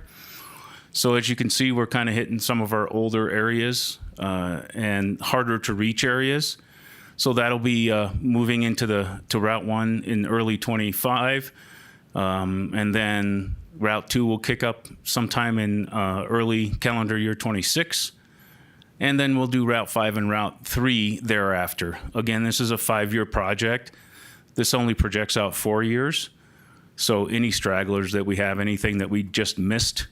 So as you can see, we're kind of hitting some of our older areas and harder to reach areas. So that'll be moving into Route 1 in early 25. And then Route 2 will kick up sometime in early calendar year 26. And then we'll do Route 5 and Route 3 thereafter. Again, this is a 5-year project. This only projects out 4 years. So any stragglers that we have, anything that we just missed,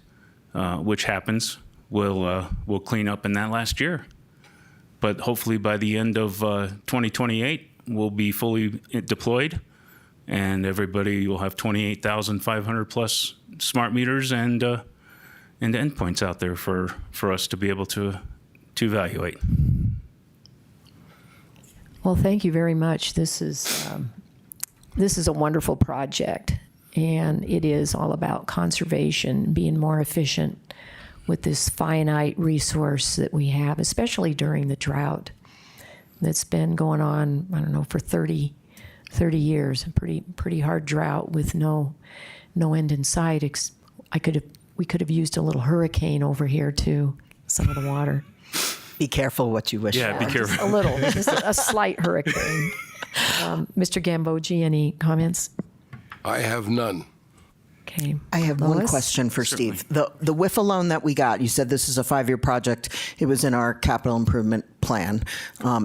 which happens, we'll clean up in that last year. But hopefully by the end of 2028, we'll be fully deployed, and everybody will have 28,500 plus smart meters and endpoints out there for us to be able to evaluate. Well, thank you very much. This is a wonderful project, and it is all about conservation, being more efficient with this finite resource that we have, especially during the drought that's been going on, I don't know, for 30 years, a pretty hard drought with no end in sight. We could have used a little hurricane over here too, some of the water. Be careful what you wish Yeah, for. be careful. Just a slight hurricane. Mr. Gambogi, any comments? I have none. Okay. I have one Lois? question for Steve. The WIFA loan that we got, you said this is a 5-year project. It was in our capital improvement plan. plan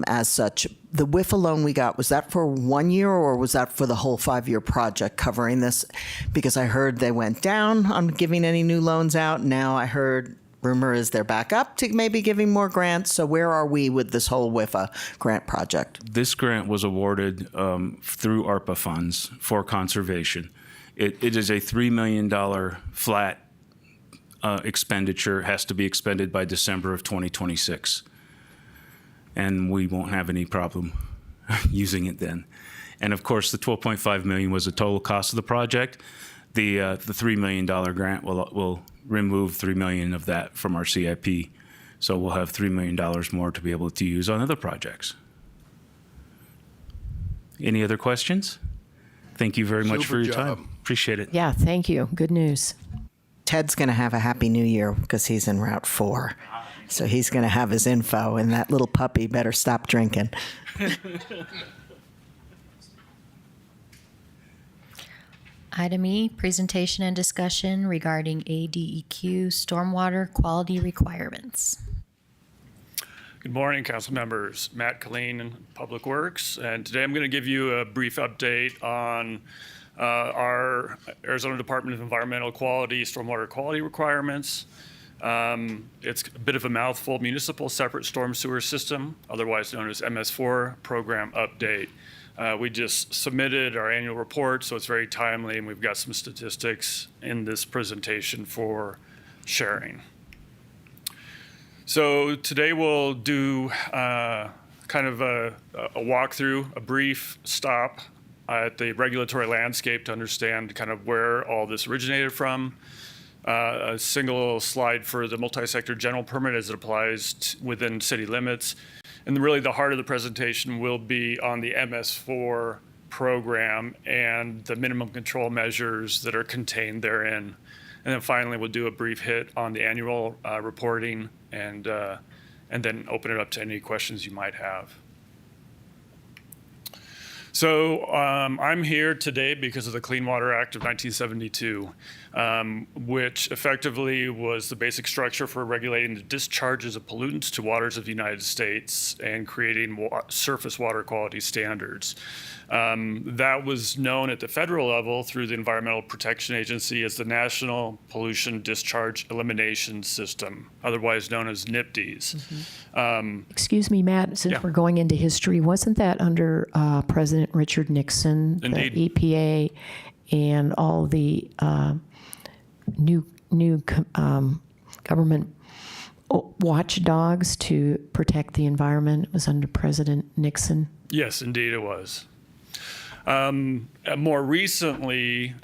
as such. The WIFA loan we got, was that for 1 year or was that for the whole 5-year project covering this? Because I heard they went down on giving any new loans out. Now I heard rumor is they're back up to maybe giving more grants. So where are we with this whole WIFA grant project? This grant was awarded through ARPA funds for conservation. It is a $3 million flat expenditure, has to be expended by December of 2026. And we won't have any problem using it then. And of course, the $12.5 million was the total cost of the project. The $3 million grant will remove $3 million of that from our CIP. So we'll have $3 million more to be able to use on other projects. Any other questions? Thank you very much for your time. Appreciate it. Yeah, thank you. Good news. Ted's going to have a happy new year because he's in Route 4. So he's going to have his info, and that little puppy better stop drinking. Item E, presentation and discussion regarding ADEQ stormwater quality requirements. Good morning, council members. Matt Kelley, Public Works, and today I'm going to give you a brief update on our Arizona Department of Environmental Quality stormwater quality requirements. It's a bit of a mouthful: municipal separate storm sewer system, otherwise known as MS4 program update. We just submitted our annual report, so it's very timely, and we've got some statistics in this presentation for sharing. So today we'll do kind of a walkthrough, a brief stop at the regulatory landscape to understand kind of where all this originated from. A single slide for the multi-sector general permit as it applies within city limits. And really the heart of the presentation will be on the MS4 program and the minimum control measures that are contained therein. And then finally, we'll do a brief hit on the annual reporting and then open it up to any questions you might have. So I'm here today because of the Clean Water Act of 1972, which effectively was the basic structure for regulating the discharges of pollutants to waters of the United States and creating surface water quality standards. That was known at the federal level through the Environmental Protection Agency as the National Pollution Discharge Elimination System, otherwise known as NPDES. Excuse me, Matt, since Yeah. we're going into history, wasn't that under President Richard Nixon, Indeed. the EPA, and all the new government watchdogs to protect the environment? It was under President Nixon. Yes, indeed it was. More recently,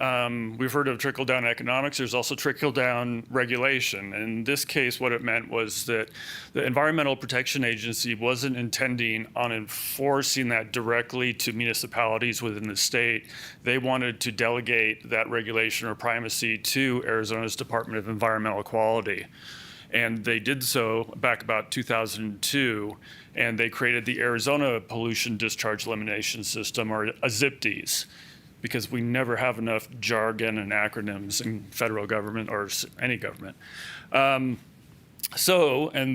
we've heard of trickle-down economics. There's also trickle-down regulation. In this case, what it meant was that the Environmental Protection Agency wasn't intending on enforcing that directly to municipalities within the state. They wanted to delegate that regulation or primacy to Arizona's Department of Environmental Quality. And they did so back about 2002, and they created the Arizona Pollution Discharge Elimination System, or AZIPDES, because we never have enough jargon and acronyms in federal government or any government. And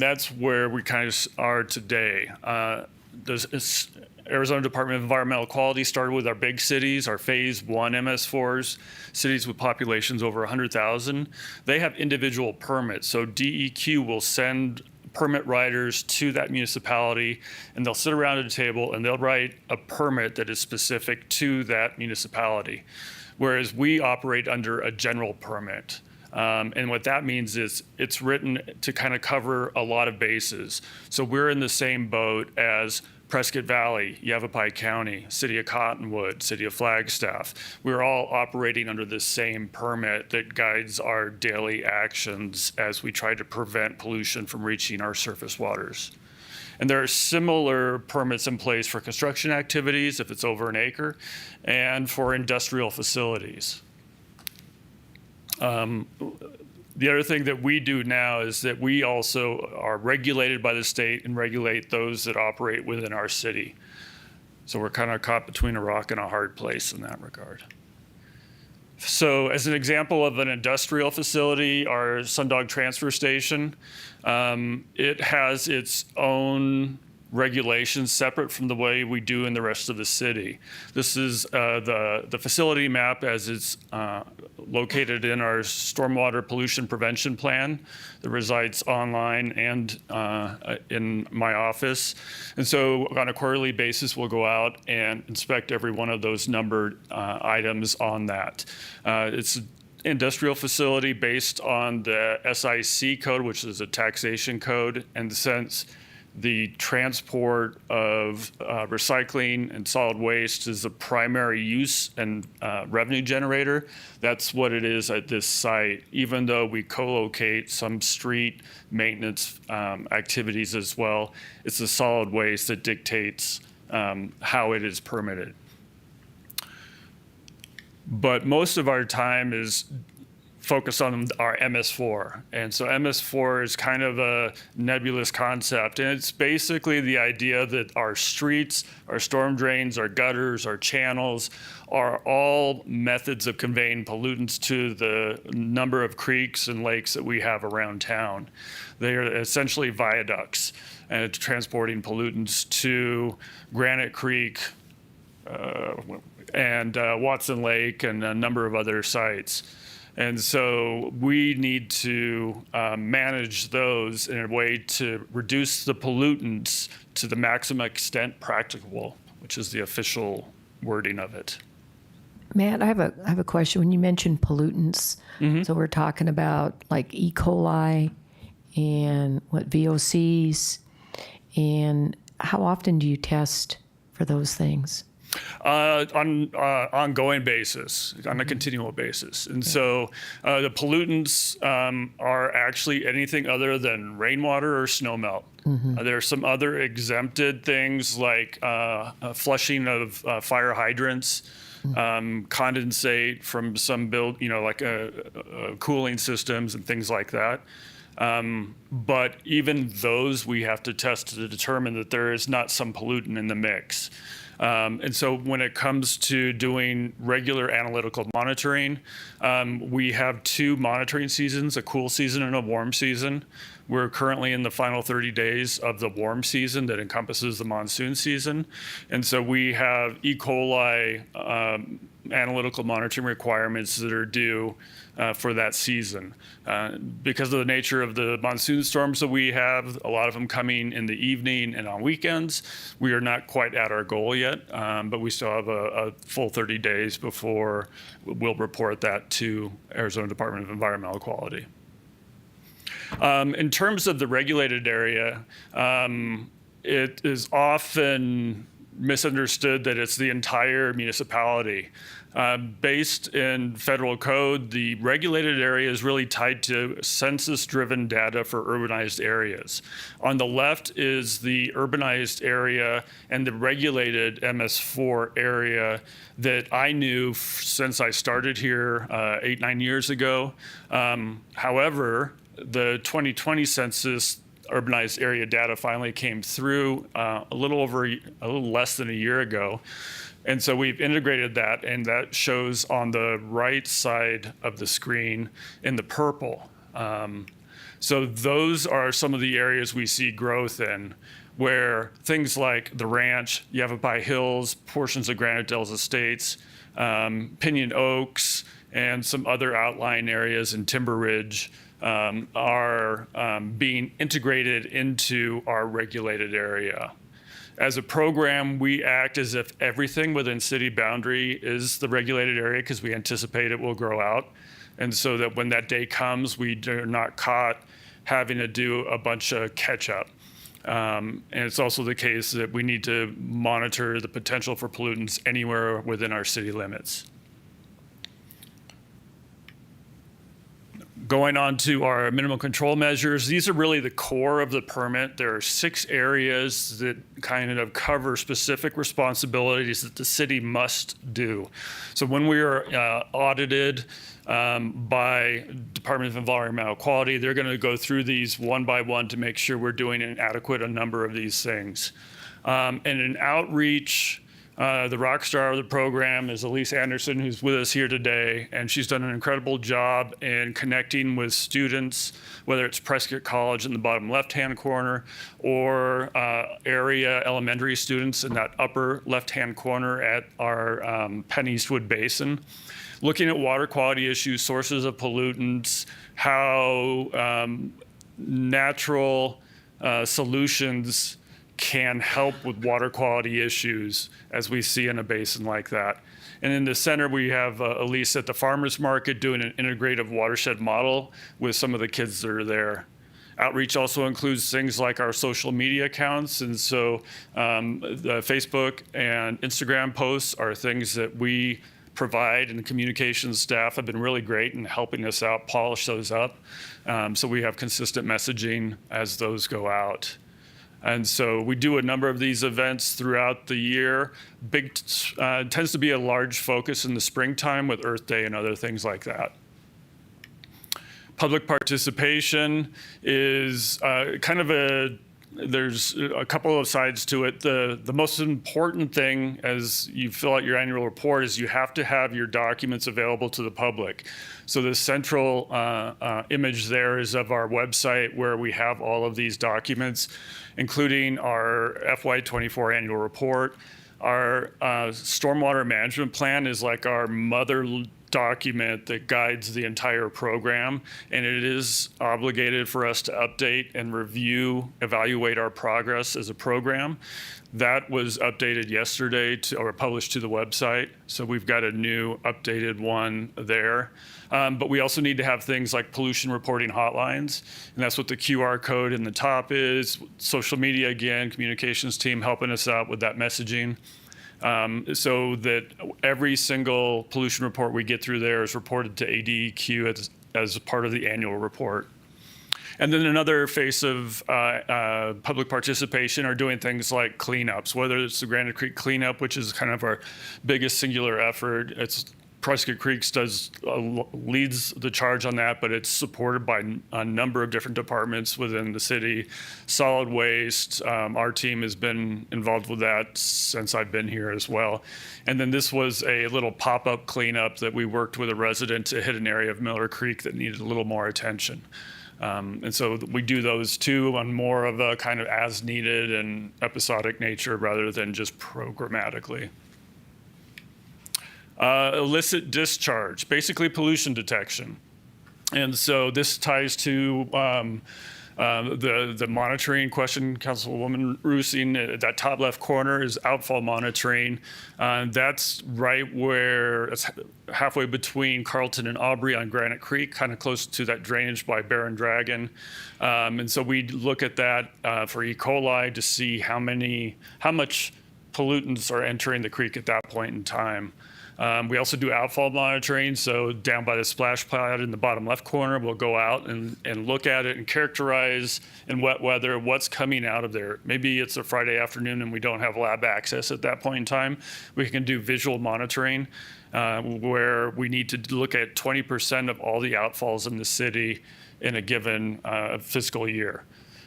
that's where we kind of are today. The Arizona Department of Environmental Quality started with our big cities, our phase 1 MS4s, cities with populations over 100,000. They have individual permits. So DEQ will send permit writers to that municipality, and they'll sit around at a table and they'll write a permit that is specific to that municipality. Whereas we operate under a general permit. And what that means is it's written to kind of cover a lot of bases. So we're in the same boat as Prescott Valley, Yavapai County, City of Cottonwood, City of Flagstaff. We're all operating under the same permit that guides our daily actions as we try to prevent pollution from reaching our surface waters. And there are similar permits in place for construction activities, if it's over an acre, and for industrial facilities. The other thing that we do now is that we also are regulated by the state and regulate those that operate within our city. So we're kind of caught between a rock and a hard place in that regard. So as an example of an industrial facility, our Sundog Transfer Station, it has its own regulations separate from the way we do in the rest of the city. This is the facility map as it's located in our stormwater pollution prevention plan that resides online and in my office. And so on a quarterly basis, we'll go out and inspect every one of those numbered items on that. It's an industrial facility based on the SIC code, which is a taxation code, and since the transport of recycling and solid waste is the primary use and revenue generator. That's what it is at this site, even though we co-locate some street maintenance activities as well. It's the solid waste that dictates how it is permitted. But most of our time is focus on our MS4. And so MS4 is kind of a nebulous concept. And it's basically the idea that our streets, our storm drains, our gutters, our channels are all methods of conveying pollutants to the number of creeks and lakes that we have around town. They are essentially viaducts and transporting pollutants to Granite Creek and Watson Lake and a number of other sites. And so we need to manage those in a way to reduce the pollutants to the maximum extent practicable, which is the official wording of it. Matt, I have a question. When you mentioned pollutants, so we're talking about like E. coli and what VOCs, and how often do you test for those things? On ongoing basis, on a continual basis. And so the pollutants are actually anything other than rainwater or snowmelt. There are some other exempted things like flushing of fire hydrants, condensate from some like cooling systems and things like that. But even those we have to test to determine that there is not some pollutant in the mix. And so when it comes to doing regular analytical monitoring, we have two monitoring seasons, a cool season and a warm season. We're currently in the final 30 days of the warm season that encompasses the monsoon season. And so we have E. coli analytical monitoring requirements that are due for that season. Because of the nature of the monsoon storms that we have, a lot of them coming in the evening and on weekends, we are not quite at our goal yet, but we still have a full 30 days before we'll report that to Arizona Department of Environmental Quality. In terms of the regulated area, it is often misunderstood that it's the entire municipality. Based in federal code, the regulated area is really tied to census-driven data for urbanized areas. On the left is the urbanized area and the regulated MS4 area that I knew since I started here 8-9 years ago. However, the 2020 census urbanized area data finally came through a little less than a year ago. And so we've integrated that, and that shows on the right side of the screen in the purple. So those are some of the areas we see growth in, where things like the ranch, Yavapai Hills, portions of Granite Dells Estates, Pinion Oaks, and some other outlying areas in Timber Ridge are being integrated into our regulated area. As a program, we act as if everything within city boundary is the regulated area because we anticipate it will grow out. And so that when that day comes, we are not caught having to do a bunch of catch up. And it's also the case that we need to monitor the potential for pollutants anywhere within our city limits. Going on to our minimum control measures, these are really the core of the permit. There are 6 areas that kind of cover specific responsibilities that the city must do. So when we are audited by Department of Environmental Quality, they're going to go through these one by one to make sure we're doing an adequate number of these things. And in outreach, The rock star of the program is Elise Anderson, who's with us here today, and she's done an incredible job in connecting with students, whether it's Prescott College in the bottom left-hand corner or area elementary students in that upper left-hand corner at our Penn Eastwood Basin, looking at water quality issues, sources of pollutants, how natural solutions can help with water quality issues as we see in a basin like that. And in the center, we have Elise at the farmer's market doing an integrative watershed model with some of the kids that are there. Outreach also includes things like our social media accounts. And so the Facebook and Instagram posts are things that we provide, and the communications staff have been really great in helping us out, polish those up. So we have consistent messaging as those go out. And so we do a number of these events throughout the year. Tends to be a large focus in the springtime with Earth Day and other things like that. Public participation is there's a couple of sides to it. The most important thing as you fill out your annual report is you have to have your documents available to the public. So the central image there is of our website where we have all of these documents, including our FY24 annual report. Our stormwater management plan is like our mother document that guides the entire program, and it is obligated for us to update and review, evaluate our progress as a program. That was updated yesterday or published to the website, so we've got a new updated one there. But we also need to have things like pollution reporting hotlines, and that's what the QR code in the top is. Social media, again, communications team helping us out with that messaging. So that every single pollution report we get through there is reported to ADEQ as part of the annual report. And then another face of public participation are doing things like cleanups, whether it's the Granite Creek cleanup, which is kind of our biggest singular effort. It's Prescott Creeks leads the charge on that, but it's supported by a number of different departments within the city. Solid waste, our team has been involved with that since I've been here as well. And then this was a little pop-up cleanup that we worked with a resident to hit an area of Miller Creek that needed a little more attention. And so we do those too on more of a kind of as needed and episodic nature rather than just programmatically. Illicit discharge, basically pollution detection. And so this ties to the monitoring question, Councilwoman Rusing, that top left corner is outfall monitoring. That's right where it's halfway between Carlton and Aubrey on Granite Creek, kind of close to that drainage by Bear and Dragon. And so we look at that for E. coli to see how much pollutants are entering the creek at that point in time. We also do outfall monitoring. So down by the splash pad in the bottom left corner, we'll go out and look at it and characterize in wet weather what's coming out of there. Maybe it's a Friday afternoon and we don't have lab access at that point in time. We can do visual monitoring where we need to look at 20% of all the outfalls in the city in a given fiscal year.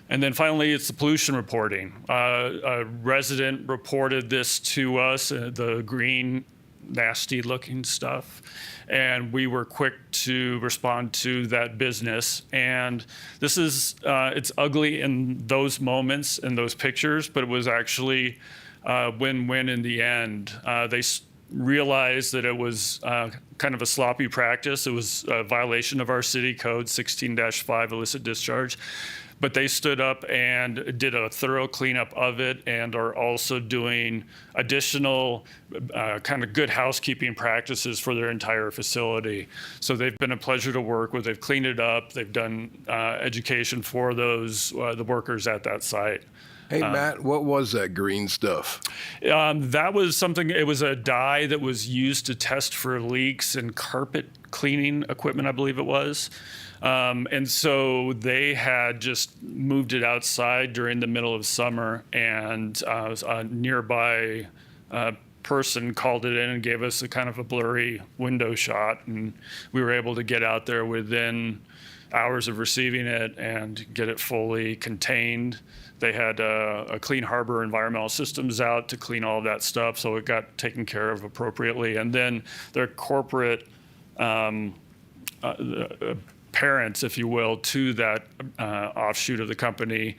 And then finally, it's the pollution reporting. A resident reported this to us, the green nasty looking stuff, and we were quick to respond to that business. And this is it's ugly in those moments in those pictures, but it was actually win-win in the end. They realized that it was kind of a sloppy practice. It was a violation of our city code 16-5 illicit discharge. But they stood up and did a thorough cleanup of it and are also doing additional kind of good housekeeping practices for their entire facility. So they've been a pleasure to work with. They've cleaned it up. They've done education for the workers at that site. Hey, Matt, what was that green stuff? That was something, it was a dye that was used to test for leaks in carpet cleaning equipment, I believe it was. And so they had just moved it outside during the middle of summer, and a nearby person called it in and gave us a kind of a blurry window shot, and we were able to get out there within hours of receiving it and get it fully contained. They had a Clean Harbor Environmental Systems out to clean all of that stuff, so it got taken care of appropriately. And then their corporate parents, if you will, to that offshoot of the company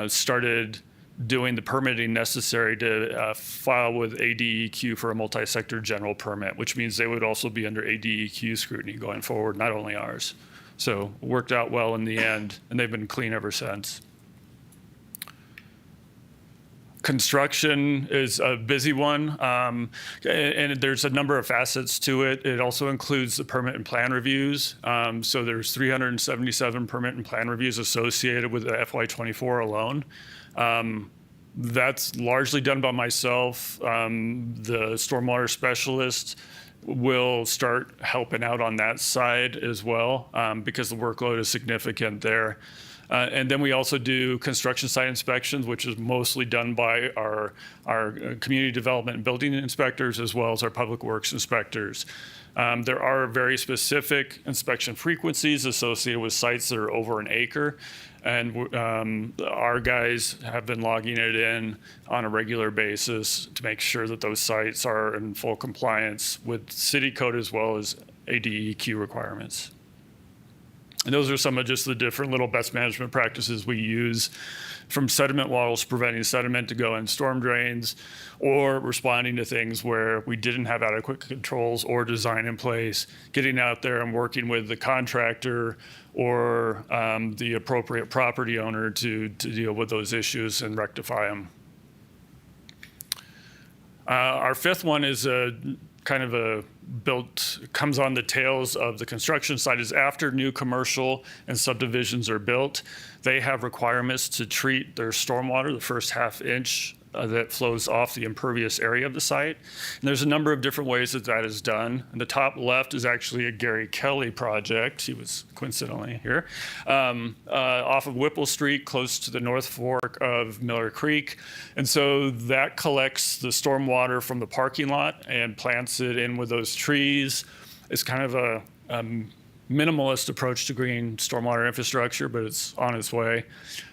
started doing the permitting necessary to file with ADEQ for a multi-sector general permit, which means they would also be under ADEQ scrutiny going forward, not only ours. So it worked out well in the end, and they've been clean ever since. Construction is a busy one, and there's a number of facets to it. It also includes the permit and plan reviews. So there's 377 permit and plan reviews associated with the FY24 alone. That's largely done by myself. The stormwater specialist will start helping out on that side as well, because the workload is significant there. And then we also do construction site inspections, which is mostly done by our community development and building inspectors, as well as our public works inspectors. There are very specific inspection frequencies associated with sites that are over an acre. And our guys have been logging it in on a regular basis to make sure that those sites are in full compliance with city code as well as ADEQ requirements. And those are some of just the different little best management practices we use, from sediment walls preventing sediment to go in storm drains, or responding to things where we didn't have adequate controls or design in place, getting out there and working with the contractor or the appropriate property owner to deal with those issues and rectify them. Our fifth one is comes on the tails of the construction site, is after new commercial and subdivisions are built, they have requirements to treat their stormwater, the first half inch that flows off the impervious area of the site. And there's a number of different ways that is done. And the top left is actually a Gary Kelley project. He was coincidentally here. Off of Whipple Street, close to the North Fork of Miller Creek. And so that collects the stormwater from the parking lot and plants it in with those trees. It's kind of a minimalist approach to green stormwater infrastructure, but it's on its way.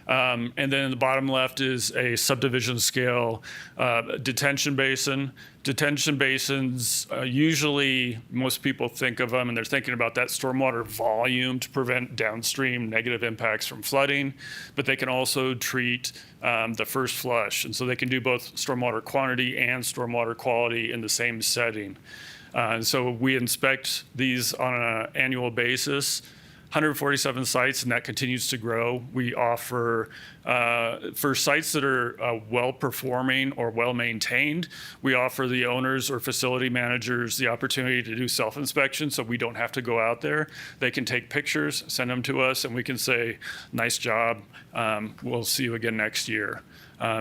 And then in the bottom left is a subdivision scale detention basin. Detention basins, usually most people think of them and they're thinking about that stormwater volume to prevent downstream negative impacts from flooding, but they can also treat the first flush. And so they can do both stormwater quantity and stormwater quality in the same setting. So we inspect these on an annual basis, 147 sites, and that continues to grow. We offer, for sites that are well-performing or well-maintained, we offer the owners or facility managers the opportunity to do self-inspection, so we don't have to go out there. They can take pictures, send them to us, and we can say, nice job, we'll see you again next year.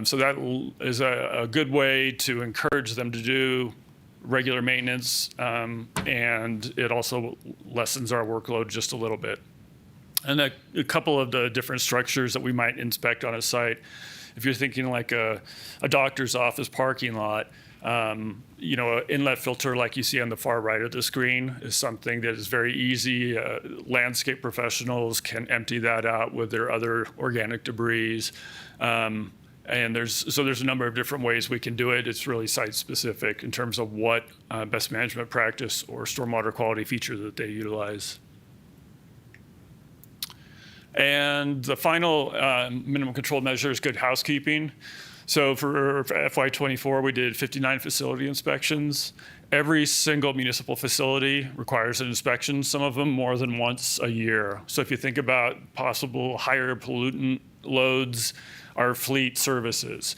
So that is a good way to encourage them to do regular maintenance, and it also lessens our workload just a little bit. And a couple of the different structures that we might inspect on a site, if you're thinking like a doctor's office parking lot, an inlet filter like you see on the far right of the screen is something that is very easy. Landscape professionals can empty that out with their other organic debris. And there's a number of different ways we can do it. It's really site specific in terms of what best management practice or stormwater quality feature that they utilize. And the final minimum control measure is good housekeeping. So for FY24, we did 59 facility inspections. Every single municipal facility requires an inspection, some of them more than once a year. So if you think about possible higher pollutant loads, our fleet services.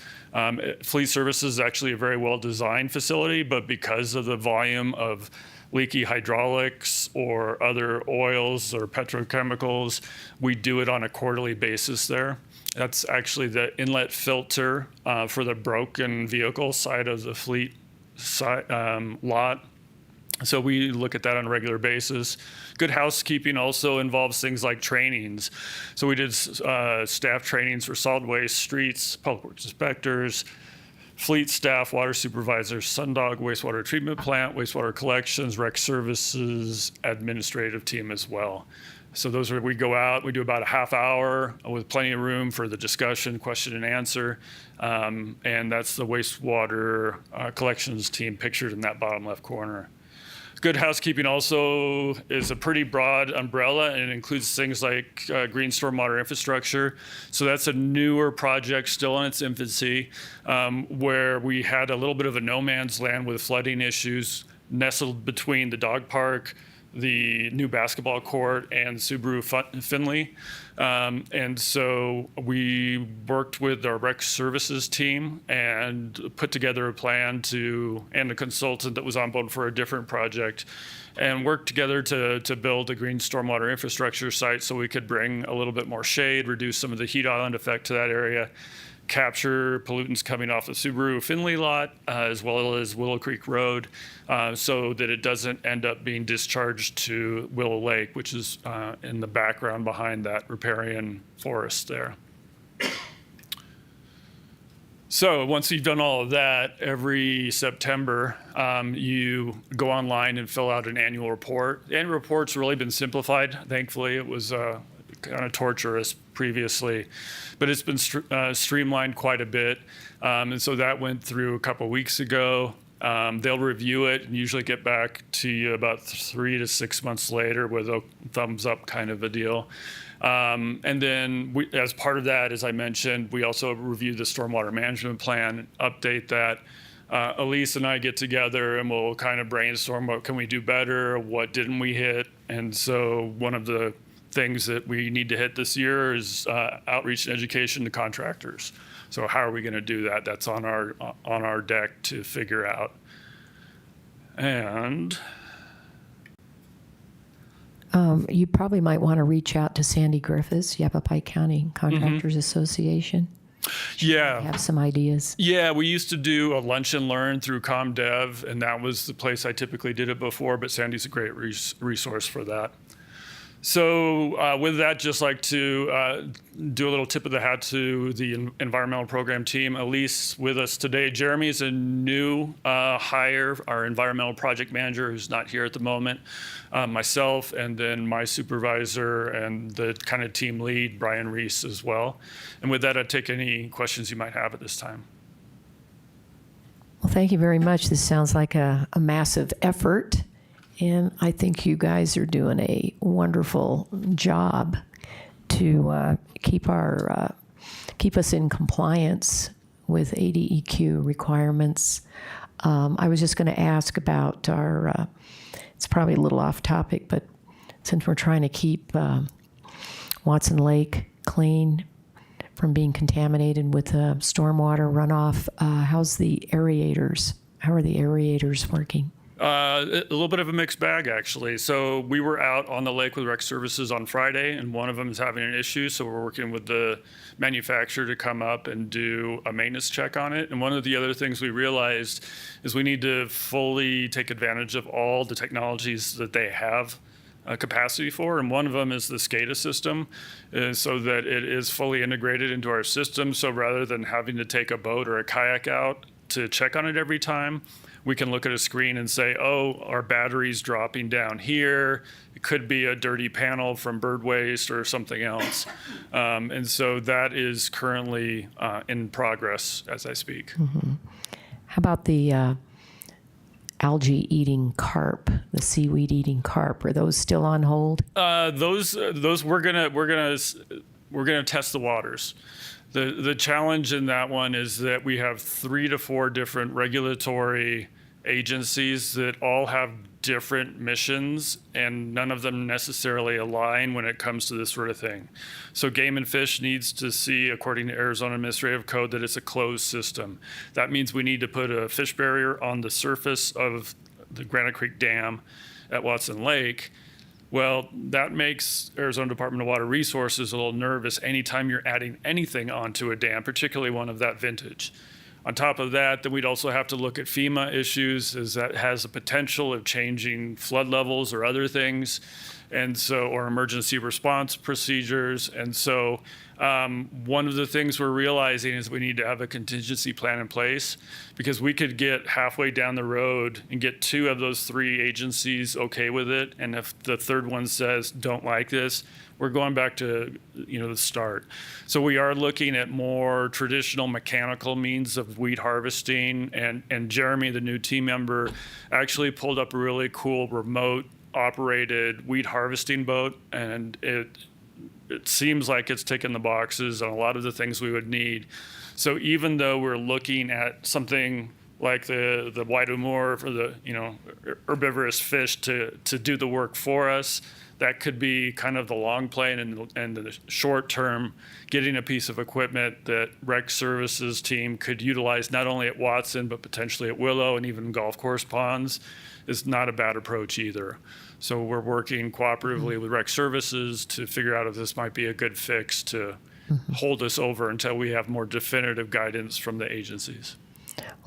Fleet services is actually a very well-designed facility, but because of the volume of leaky hydraulics or other oils or petrochemicals, we do it on a quarterly basis there. That's actually the inlet filter for the broken vehicle side of the fleet lot. So we look at that on a regular basis. Good housekeeping also involves things like trainings. So we did staff trainings for solid waste, streets, public works inspectors, fleet staff, water supervisors, Sundog wastewater treatment plant, wastewater collections, rec services, administrative team as well. So those are, we go out, we do about a half hour with plenty of room for the discussion, question and answer. And that's the wastewater collections team pictured in that bottom left corner. Good housekeeping also is a pretty broad umbrella, and it includes things like green stormwater infrastructure. So that's a newer project still in its infancy, where we had a little bit of a no man's land with flooding issues nestled between the dog park, the new basketball court, and Subaru Finley. And so we worked with our rec services team and put together a plan and a consultant that was on board for a different project, and worked together to build a green stormwater infrastructure site so we could bring a little bit more shade, reduce some of the heat island effect to that area, capture pollutants coming off the Subaru Finley lot, as well as Willow Creek Road, so that it doesn't end up being discharged to Willow Lake, which is in the background behind that riparian forest there. So once you've done all of that, every September, you go online and fill out an annual report. The annual report's really been simplified. Thankfully, it was kind of torturous previously, but it's been streamlined quite a bit. And so that went through a couple weeks ago. They'll review it and usually get back to you about 3 to 6 months later with a thumbs up kind of a deal. And then as part of that, as I mentioned, we also review the stormwater management plan, update that. Elise and I get together and we'll kind of brainstorm what can we do better, what didn't we hit. And so one of the things that we need to hit this year is outreach and education to contractors. So how are we going to do that? That's on our deck to figure out. And you probably might want to reach out to Sandy Griffiths, Yavapai County Contractors Association. Yeah. Have some ideas. Yeah, we used to do a lunch and learn through ComDev, and that was the place I typically did it before, but Sandy's a great resource for that. So with that, just like to do a little tip of the hat to the environmental program team. Elise with us today. Jeremy's a new hire, our environmental project manager who's not here at the moment. Myself, and then my supervisor and the kind of team lead, Brian Reese, as well. And with that, I'd take any questions you might have at this time. Well, thank you very much. This sounds like a massive effort. And I think you guys are doing a wonderful job to keep us in compliance with ADEQ requirements. I was just going to ask about our. It's probably a little off topic, but since we're trying to keep Watson Lake clean from being contaminated with stormwater runoff, how's the aerators? How are the aerators working? A little bit of a mixed bag, actually. So we were out on the lake with rec services on Friday, and one of them is having an issue. So we're working with the manufacturer to come up and do a maintenance check on it. And one of the other things we realized is we need to fully take advantage of all the technologies that they have capacity for. And one of them is the SCADA system, so that it is fully integrated into our system. So rather than having to take a boat or a kayak out to check on it every time, we can look at a screen and say, oh, our battery's dropping down here. It could be a dirty panel from bird waste or something else. And so that is currently in progress as I speak. Mm-hmm. How about the algae-eating carp, the seaweed-eating carp? Are those still on hold? Those we're gonna test the waters. The challenge in that one is that we have 3 to 4 different regulatory agencies that all have different missions, and none of them necessarily align when it comes to this sort of thing. So Game and Fish needs to see, according to Arizona Administrative Code, that it's a closed system. That means we need to put a fish barrier on the surface of the Granite Creek Dam at Watson Lake. Well, that makes Arizona Department of Water Resources a little nervous anytime you're adding anything onto a dam, particularly one of that vintage. On top of that, then we'd also have to look at FEMA issues, as that has the potential of changing flood levels or other things. and so, or emergency response procedures. And so one of the things we're realizing is we need to have a contingency plan in place, because we could get halfway down the road and get 2 of those 3 agencies okay with it. And if the third one says, don't like this, we're going back to, the start. So we are looking at more traditional mechanical means of weed harvesting. And Jeremy, the new team member, actually pulled up a really cool remote operated weed harvesting boat. And it seems like it's ticking the boxes on a lot of the things we would need. So even though we're looking at something like the white umur for the herbivorous fish to do the work for us, that could be kind of the long play, and the short term, getting a piece of equipment that Rec Services team could utilize not only at Watson but potentially at Willow and even golf course ponds is not a bad approach either. So we're working cooperatively with Rec Services to figure out if this might be a good fix to hold us over until we have more definitive guidance from the agencies.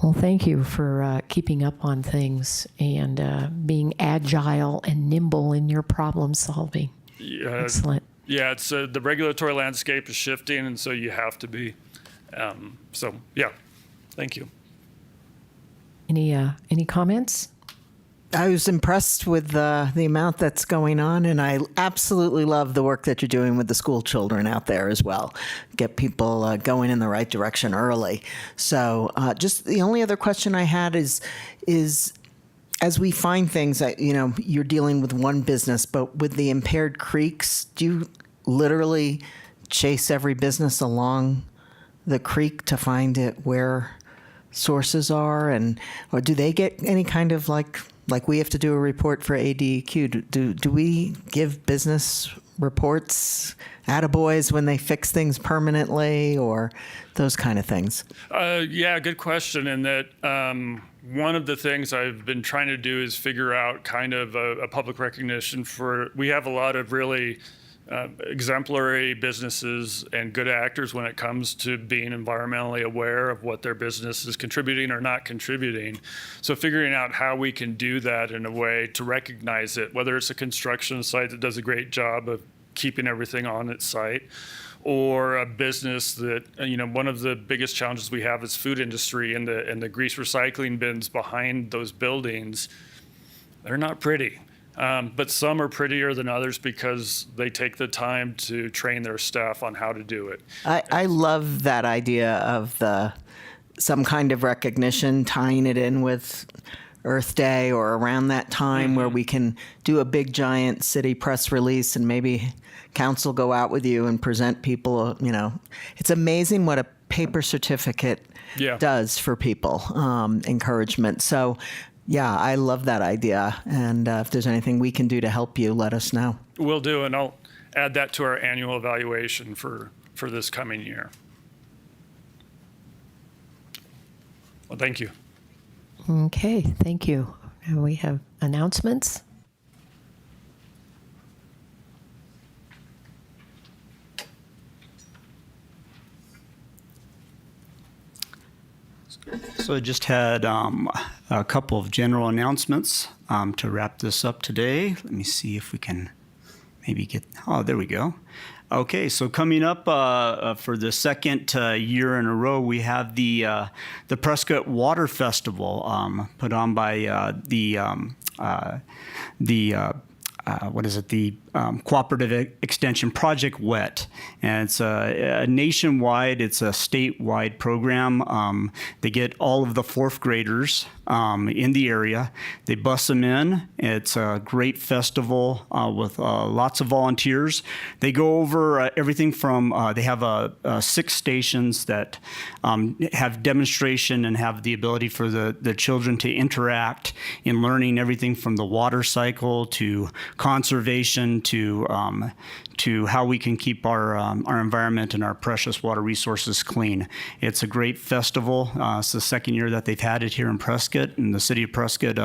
Well, thank you for keeping up on things and being agile and nimble in your problem solving. Yeah, Excellent. Yeah, it's the regulatory landscape is shifting, and so you have to be. So yeah, thank you. Any comments? I was impressed with the amount that's going on, and I absolutely love the work that you're doing with the school children out there as well. Get people going in the right direction early. So just the only other question I had is as we find things that, you're dealing with one business, but with the impaired creeks, do you literally chase every business along the creek to find it where sources are, or do they get any kind of like we have to do a report for ADEQ? Do we give business reports, attaboys, when they fix things permanently, or those kind of things? Yeah, good question. And that one of the things I've been trying to do is figure out kind of a public recognition for. We have a lot of really exemplary businesses and good actors when it comes to being environmentally aware of what their business is contributing or not contributing. So figuring out how we can do that in a way to recognize it, whether it's a construction site that does a great job of keeping everything on its site, or a business that, one of the biggest challenges we have is food industry, and the grease recycling bins behind those buildings, they're not pretty. But some are prettier than others because they take the time to train their staff on how to do it. I love that idea of some kind of recognition, tying it in with Earth Day or around that time, where we can do a big giant city press release and maybe council go out with you and present people. It's amazing what a paper certificate does for people, encouragement. So yeah, I love that idea. And if there's anything we can do to help you, let us know. Will do, and I'll add that to our annual evaluation for this coming year. Well, thank you. Okay, thank you. And we have announcements. So I just had a couple of general announcements to wrap this up today. Let me see if we can maybe get, there we go. Okay, so coming up for the second year in a row, we have the Prescott Water Festival put on by the Cooperative Extension Project WET. And it's a nationwide, it's a statewide program. They get all of the fourth graders in the area. They bus them in. It's a great festival with lots of volunteers. They go over everything from, they have 6 stations that have demonstration and have the ability for the children to interact in learning everything from the water cycle to conservation to how we can keep our environment and our precious water resources clean. It's a great festival. It's the second year that they've had it here in Prescott, and the city of Prescott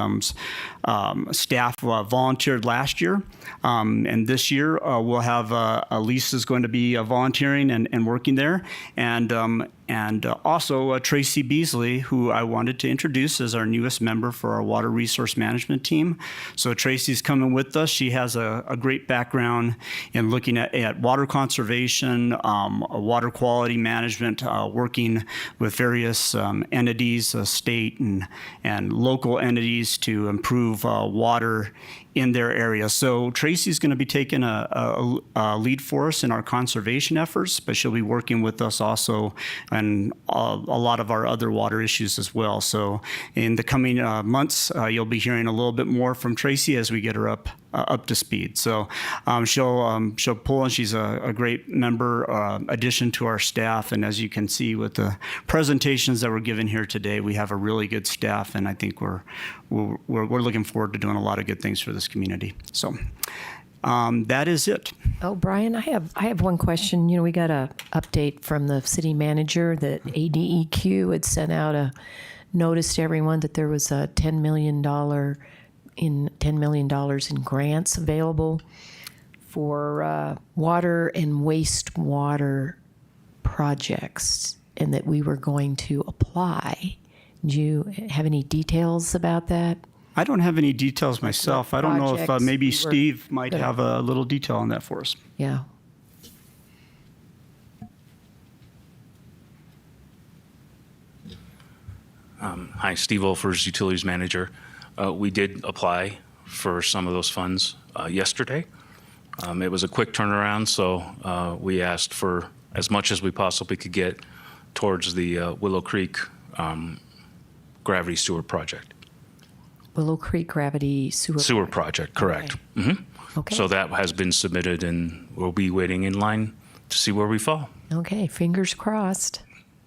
staff volunteered last year, and this year we'll have Elise is going to be volunteering and working there, and And also Tracy Beasley, who I wanted to introduce as our newest member for our water resource management team. So Tracy's coming with us. She has a great background in looking at water conservation, water quality management, working with various entities, state and local entities to improve water in their area. So Tracy's going to be taking a lead for us in our conservation efforts, but she'll be working with us also on a lot of our other water issues as well. So in the coming months, you'll be hearing a little bit more from Tracy as we get her up to speed. So she'll pull, and she's a great member addition to our staff. And as you can see with the presentations that were given here today, we have a really good staff, and I think we're looking forward to doing a lot of good things for this community. So that is it. Oh, Brian, I have one question. You know, we got a update from the city manager that ADEQ had sent out a notice to everyone that there was a $10 million in grants available for water and wastewater projects, and that we were going to apply. Do you have any details about that? I don't have any details myself. I don't know if maybe we were Steve might gonna- have a little detail on that for us. Yeah. Hi, Steve Wolfers, Utilities Manager. We did apply for some of those funds yesterday. It was a quick turnaround, so we asked for as much as we possibly could get towards the Willow Creek gravity sewer project. Willow Creek Gravity Sewer. Sewer project, correct. Okay. So that has been submitted, and we'll be waiting in line to see where we fall. Okay, fingers crossed.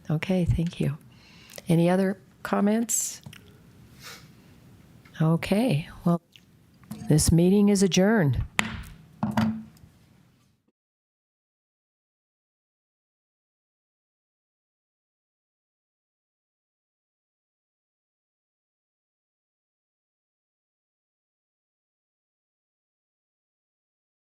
Okay, thank you. Any other comments? Okay, well, this meeting is adjourned.